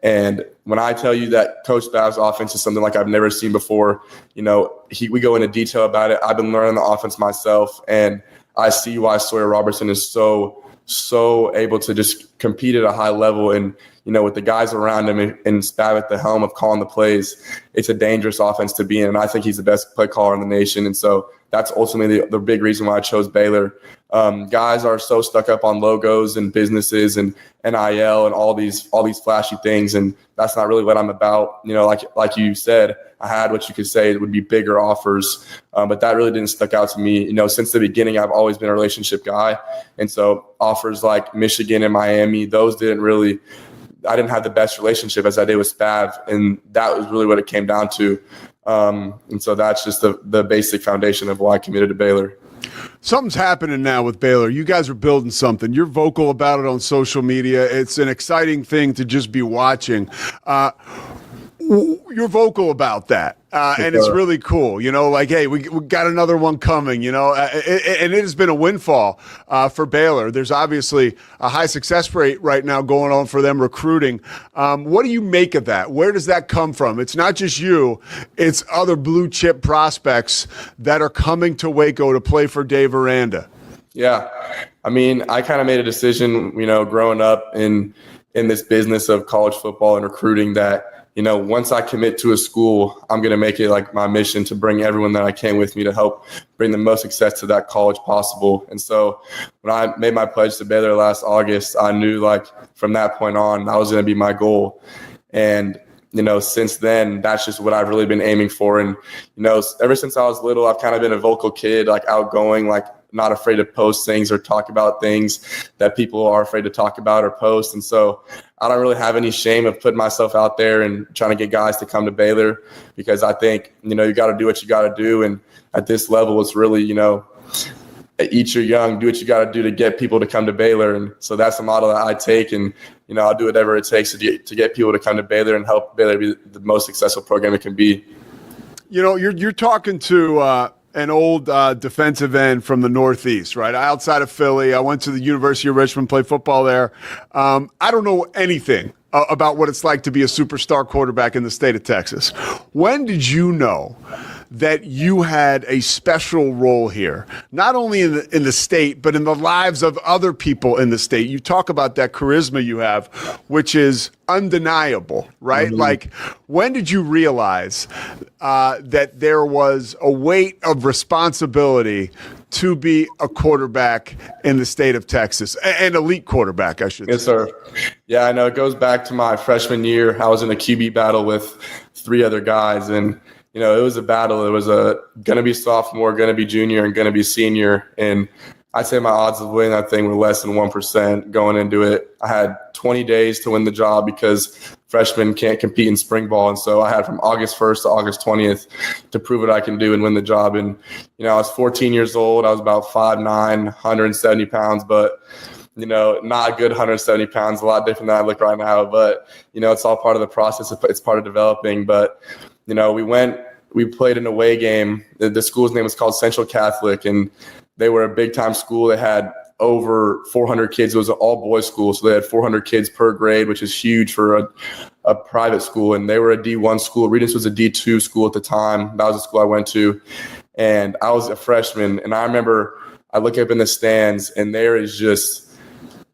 And when I tell you that Coach Babb's offense is something like I've never seen before, we go into detail about it. I've been learning the offense myself, and I see why Sawyer Robertson is so able to just compete at a high level. And, with the guys around him and Babb at the helm of calling the plays, it's a dangerous offense to be in. And I think he's the best play caller in the nation. And so that's ultimately the big reason why I chose Baylor. Guys are so stuck up on logos and businesses and NIL and all these flashy things, and that's not really what I'm about. You know, like you said, I had what you could say would be bigger offers, but that really didn't stick out to me. You know, since the beginning, I've always been a relationship guy, and so offers like Michigan and Miami, those I didn't have the best relationship as I did with Spav, and that was really what it came down to. And so that's just the basic foundation of why I committed to Baylor. Something's happening now with Baylor. You guys are building something. You're vocal about it on social media. It's an exciting thing to just be watching. You're vocal about that, and it's really cool. You know, like, hey, we got another one coming, you know, and it has been a windfall for Baylor. There's obviously a high success rate right now going on for them recruiting. What do you make of that? Where does that come from? It's not just you. It's other blue chip prospects that are coming to Waco to play for Dave Aranda. Yeah. I mean, I kind of made a decision, you know, growing up in this business of college football and recruiting that, you know, once I commit to a school, I'm going to make it like my mission to bring everyone that I can with me to help bring the most success to that college possible. And so when I made my pledge to Baylor last August, I knew like from that point on, that was going to be my goal. And, you know, since then, that's just what I've really been aiming for. And, you know, ever since I was little, I've kind of been a vocal kid, like outgoing, like not afraid to post things or talk about things that people are afraid to talk about or post. And so I don't really have any shame of putting myself out there and trying to get guys to come to Baylor, because I think, you know, you got to do what you got to do. And at this level, it's really, you know, eat your young, do what you got to do to get people to come to Baylor. And so that's the model that I take. And, you know, I'll do whatever it takes to get people to come to Baylor and help Baylor be the most successful program it can be. You know, you're talking to an old defensive end from the Northeast, right? Outside of Philly. I went to the University of Richmond, played football there. I don't know anything about what it's like to be a superstar quarterback in the state of Texas. When did you know that you had a special role here, not only in the state, but in the lives of other people in the state? You talk about that charisma you have, which is undeniable, right? Mm-hmm. Like, when did you realize that there was a weight of responsibility to be a quarterback in the state of Texas, an elite quarterback, I should say? Yes, sir. Yeah, I know. It goes back to my freshman year. I was in a QB battle with 3 other guys, and you know, it was a battle. It was going to be sophomore, going to be junior, and going to be senior. And I'd say my odds of winning that thing were less than 1% going into it. I had 20 days to win the job because freshmen can't compete in spring ball. And so I had from August 1st to August 20th to prove what I can do and win the job. And, you know, I was 14 years old. I was about 5'9", 170 pounds, but, you know, not a good 170 pounds, a lot different than I look right now. But, you know, it's all part of the process. It's part of developing. But, you know, we played an away game. The school's name was called Central Catholic, and they were a big-time school. They had over 400 kids. It was an all-boys school, so they had 400 kids per grade, which is huge for a private school. And they were a D1 school. Regents was a D2 school at the time. That was the school I went to. And I was a freshman, and I remember I look up in the stands, and there is just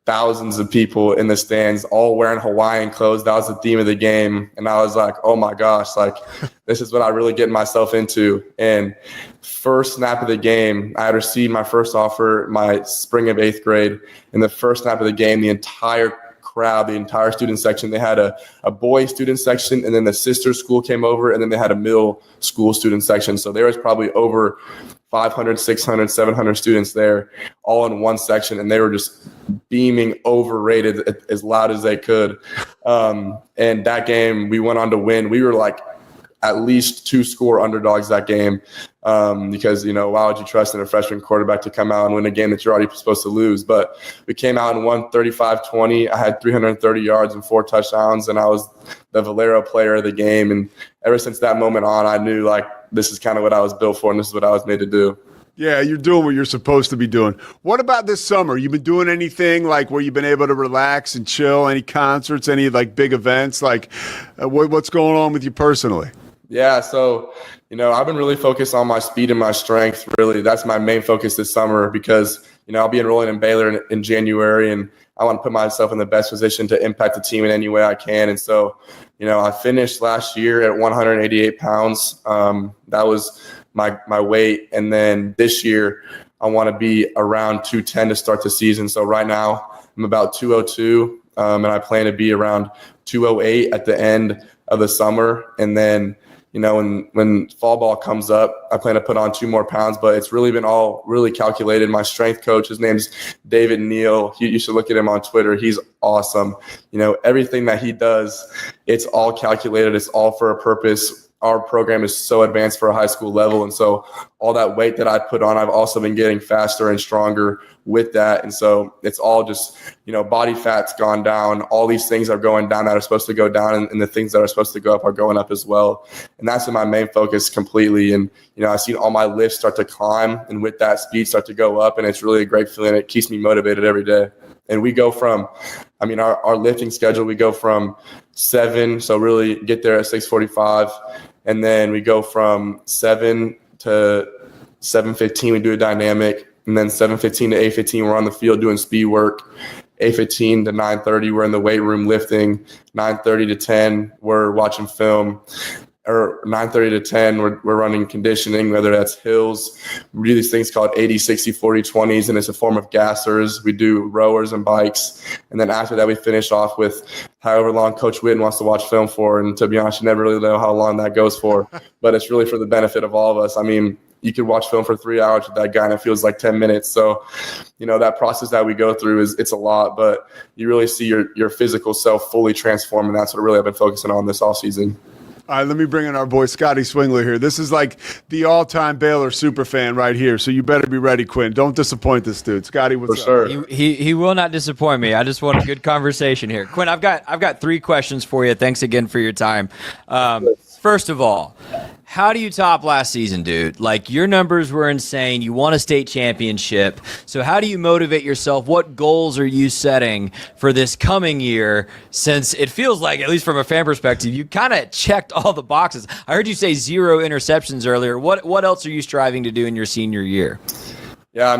thousands of people in the stands, all wearing Hawaiian clothes. That was the theme of the game. And I was like, oh my gosh, like this is what I really get myself into. And first snap of the game, I had received my first offer my spring of 8th grade. In the first snap of the game, the entire crowd, the entire student section, they had a boy student section, and then the sister school came over, and then they had a middle school student section. So there was probably over 500, 600, 700 students there, all in one section, and they were just beaming overrated as loud as they could. And that game, we went on to win. We were like at least 2-score underdogs that game because, you know, why would you trust in a freshman quarterback to come out and win a game that you're already supposed to lose? But we came out and won 35-20. I had 330 yards and 4 touchdowns, and I was the Valero player of the game. And ever since that moment on, I knew, like, this is kind of what I was built for, and this is what I was made to do. Yeah, you're doing what you're supposed to be doing. What about this summer? You been doing anything like where you've been able to relax and chill? Any concerts, any like big events? Like what's going on with you personally? Yeah, so, you know, I've been really focused on my speed and my strength, really. That's my main focus this summer because, you know, I'll be enrolling in Baylor in January, and I want to put myself in the best position to impact the team in any way I can. And so, you know, I finished last year at 188 pounds. That was my weight. And then this year I want to be around 210 to start the season. So right now I'm about 202, and I plan to be around 208 at the end of the summer. And then, when fall ball comes up, I plan to put on 2 more pounds, but it's really been all really calculated. My strength coach, his name's David Neal. You should look at him on Twitter. He's awesome. Everything that he does, it's all calculated. It's all for a purpose. Our program is so advanced for a high school level. And so all that weight that I put on, I've also been getting faster and stronger with that. And so it's all just, body fat's gone down. All these things are going down that are supposed to go down, and the things that are supposed to go up are going up as well. And that's been my main focus completely. And, I've seen all my lifts start to climb, and with that speed start to go up. And it's really a great feeling. It keeps me motivated every day. And we go from, our lifting schedule, we go from 7, so really get there at 6:45. And then we go from 7 to 7:15, we do a dynamic. And then 7:15 to 8:15, we're on the field doing speed work. 8:15 to 9:30, we're in the weight room lifting. 9:30 to 10, we're watching film. Or 9:30 to 10, we're running conditioning, whether that's hills. We do these things called 80, 60, 40, 20s, and it's a form of gassers. We do rowers and bikes. And then after that, we finish off with however long Coach Witten wants to watch film for. And to be honest, you never really know how long that goes for. But it's really for the benefit of all of us. You could watch film for 3 hours with that guy and it feels like 10 minutes. So, that process that we go through it's a lot, but you really see your physical self fully transform. And that's what really I've been focusing on this offseason. All right, let me bring in our boy Scotty Swingler here. This is like the all-time Baylor super fan right here, so you better be ready, Quinn. Don't disappoint this dude. Scotty, what's up? He will not disappoint me. I just want a good conversation here. Quinn, I've got 3 questions for you. Thanks again for your time. First of all, how do you top last season, dude? Like, your numbers were insane. You won a state championship. So how do you motivate yourself? What goals are you setting for this coming year, since it feels like, at least from a fan perspective, you kind of checked all the boxes? I heard you say 0 interceptions earlier. What else are you striving to do in your senior year? Yeah,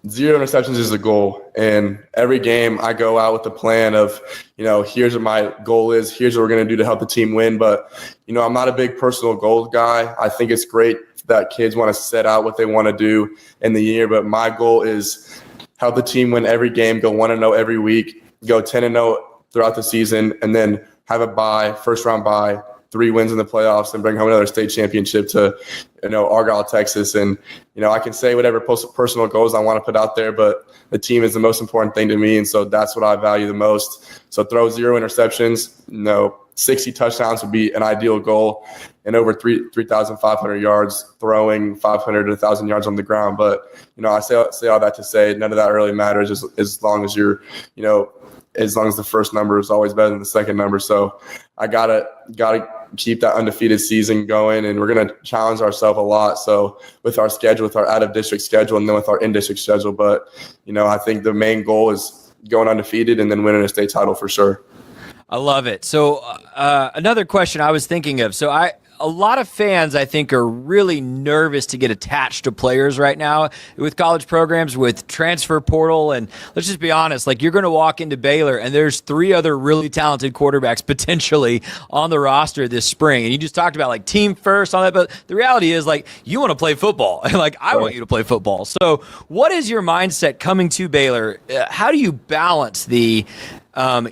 0 interceptions is the goal. And every game I go out with the plan of, here's what my goal is. Here's what we're going to do to help the team win. But, I'm not a big personal goals guy. I think it's great that kids want to set out what they want to do in the year. But my goal is help the team win every game, go 1-0 every week, go 10-0 throughout the season, and then have a bye, first round bye, 3 wins in the playoffs, and bring home another state championship to, Argyle, Texas. And, I can say whatever personal goals I want to put out there, but the team is the most important thing to me. And so that's what I value the most. So throw 0 interceptions, 60 touchdowns would be an ideal goal, and over 3,500 yards, throwing 500 to 1,000 yards on the ground. But, I say all that to say none of that really matters as long as you're, as long as the first number is always better than the second number. So I gotta keep that undefeated season going, and we're going to challenge ourselves a lot. So with our schedule, with our out-of-district schedule, and then with our in-district schedule. But, I think the main goal is going undefeated and then winning a state title for sure. I love it. So another question I was thinking of. So a lot of fans, I think, are really nervous to get attached to players right now with college programs, with transfer portal. And let's just be honest, like, you're going to walk into Baylor and there's 3 other really talented quarterbacks potentially on the roster this spring. And you just talked about like team first, all that. But the reality is, like, you want to play football. And like, I want you to play football. So what is your mindset coming to Baylor? How do you balance the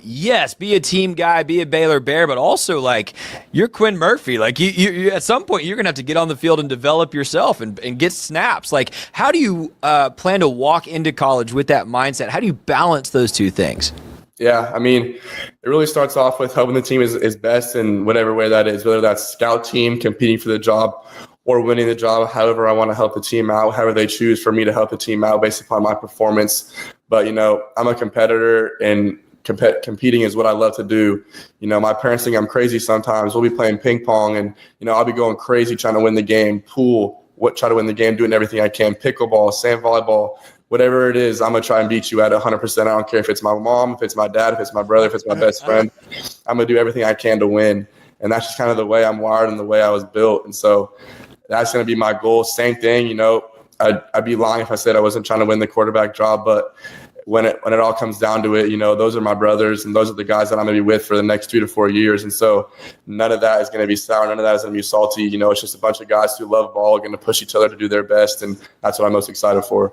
yes, be a team guy, be a Baylor Bear, but also, like, you're Quinn Murphy. Like, you at some point, you're going to have to get on the field and develop yourself and get snaps. Like, how do you plan to walk into college with that mindset? How do you balance those 2 things? Yeah, it really starts off with helping the team is best in whatever way that is, whether that's scout team, competing for the job, or winning the job. However I want to help the team out, however they choose for me to help the team out based upon my performance. But, I'm a competitor, and competing is what I love to do. My parents think I'm crazy sometimes. We'll be playing ping pong and, I'll be going crazy trying to win the game, pool, try to win the game, doing everything I can, pickleball, sand volleyball, whatever it is, I'm going to try and beat you at 100%. I don't care if it's my mom, if it's my dad, if it's my brother, if it's my best friend. I'm going to do everything I can to win. And that's just kind of the way I'm wired and the way I was built. And so that's going to be my goal. Same thing, I'd be lying if I said I wasn't trying to win the quarterback job, but when it all comes down to it, those are my brothers and those are the guys that I'm going to be with for the next 2 to 4 years. And so none of that is going to be sour. None of that is going to be salty. It's just a bunch of guys who love ball, going to push each other to do their best. And that's what I'm most excited for.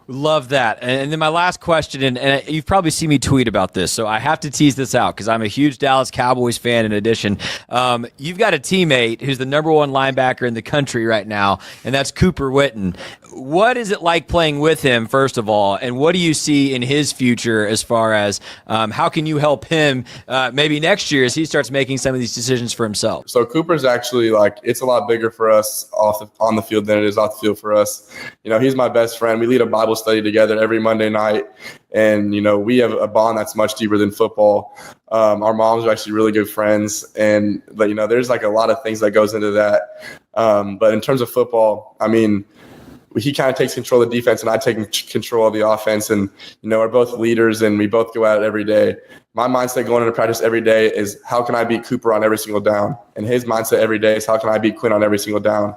Love that. And then my last question, and you've probably seen me tweet about this, so I have to tease this out because I'm a huge Dallas Cowboys fan in addition. You've got a teammate who's the number one linebacker in the country right now, and that's Cooper Witten. What is it like playing with him, first of all, and what do you see in his future as far as how can you help him maybe next year as he starts making some of these decisions for himself? So Cooper's actually it's a lot bigger for us on the field than it is off the field for us. He's my best friend. We lead a Bible study together every Monday night. And, we have a bond that's much deeper than football. Our moms are actually really good friends. And, there's a lot of things that goes into that. But in terms of football, he kind of takes control of the defense and I take control of the offense. And, we're both leaders and we both go at it every day. My mindset going into practice every day is how can I beat Cooper on every single down? And his mindset every day is how can I beat Quinn on every single down?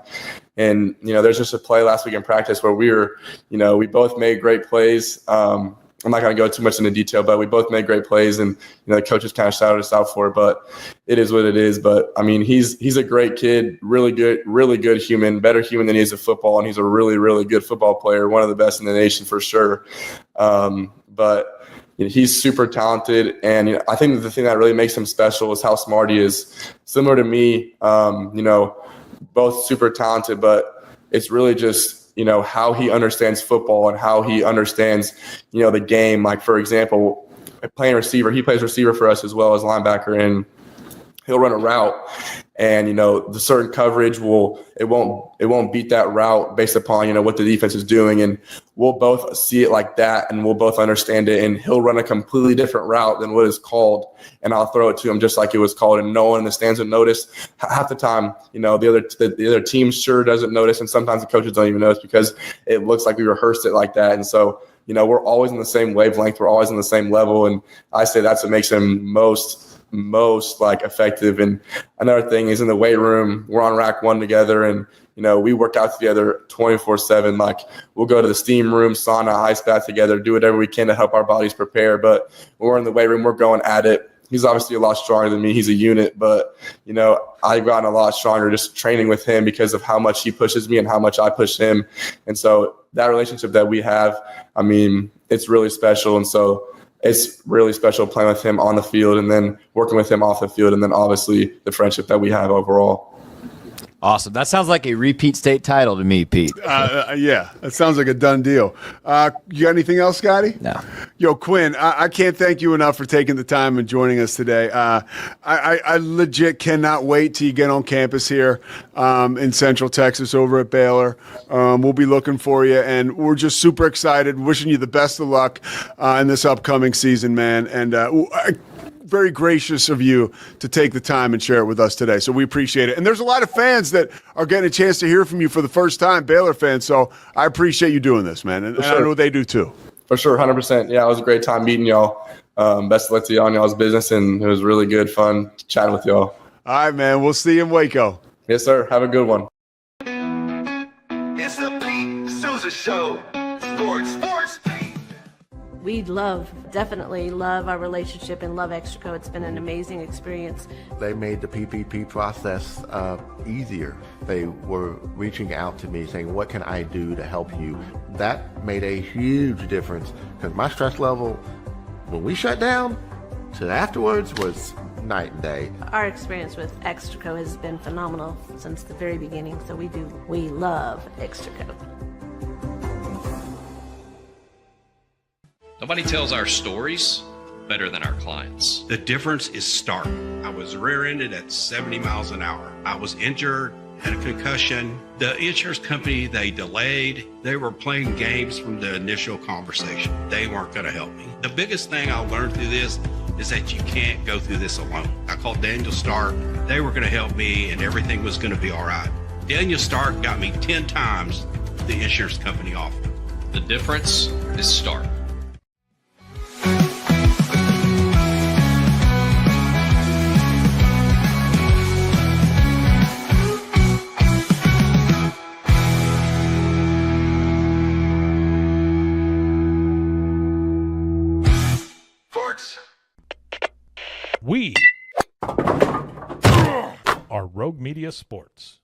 And, there's just a play last week in practice where we both made great plays. I'm not going to go too much into detail, but we both made great plays and, the coaches kind of shouted us out for it, but it is what it is. But he's a great kid, really good human, better human than he is at football. And he's a really, really good football player, one of the best in the nation for sure. But he's super talented. And, I think the thing that really makes him special is how smart he is. Similar to me, both super talented, but it's really just, how he understands football and how he understands, the game. Like, for example, playing receiver, he plays receiver for us as well as linebacker, and he'll run a route and, the certain coverage it won't beat that route based upon, what the defense is doing. And we'll both see it like that and we'll both understand it. And he'll run a completely different route than what is called. And I'll throw it to him just like it was called. And no one in the stands would notice. Half the time, the other team sure doesn't notice. And sometimes the coaches don't even notice because it looks like we rehearsed it like that. And so, we're always in the same wavelength. We're always in the same level. And I say that's what makes him most effective. And another thing is in the weight room, we're on rack 1 together and, we work out together 24/7. Like we'll go to the steam room, sauna, ice bath together, do whatever we can to help our bodies prepare. But when we're in the weight room, we're going at it. He's obviously a lot stronger than me. He's a unit, but, I've gotten a lot stronger just training with him because of how much he pushes me and how much I push him. And so that relationship that we have, it's really special. And so it's really special playing with him on the field and then working with him off the field and then obviously the friendship that we have overall. Awesome. That sounds like a repeat state title to me, Pete. Yeah, that sounds like a done deal. You got anything else, Scotty? No. Yo, Quinn, I can't thank you enough for taking the time and joining us today. I legit cannot wait till you get on campus here in Central Texas over at Baylor. We'll be looking for you, and we're just super excited, wishing you the best of luck in this upcoming season, man. And very gracious of you to take the time and share it with us today. So we appreciate it. And there's a lot of fans that are getting a chance to hear from you for the first time, Baylor fans. So I appreciate you doing this, man. And I know they do too. For sure, 100%. Yeah, it was a great time meeting y'all. Best of luck to y'all on y'all's business. And it was really good fun chatting with y'all. All right, man. We'll see you in Waco. Yes, sir. Have a good one. It's the Pete Sousa Show. Sports. We definitely love our relationship and love Extraco. It's been an amazing experience. They made the PPP process easier. They were reaching out to me saying, what can I do to help you? That made a huge difference because my stress level when we shut down to afterwards was night and day. Our experience with Extraco has been phenomenal since the very beginning. So we love Extraco. Nobody tells our stories better than our clients. The difference is stark. I was rear-ended at 70 miles an hour. I was injured, had a concussion. The insurance company, they delayed. They were playing games from the initial conversation. They weren't going to help me. The biggest thing I learned through this is that you can't go through this alone. I called Daniel Stark. They were going to help me and everything was going to be all right. Daniel Stark got me 10 times the insurance company offered. The difference is Stark. Sports. We are Rogue Media Sports.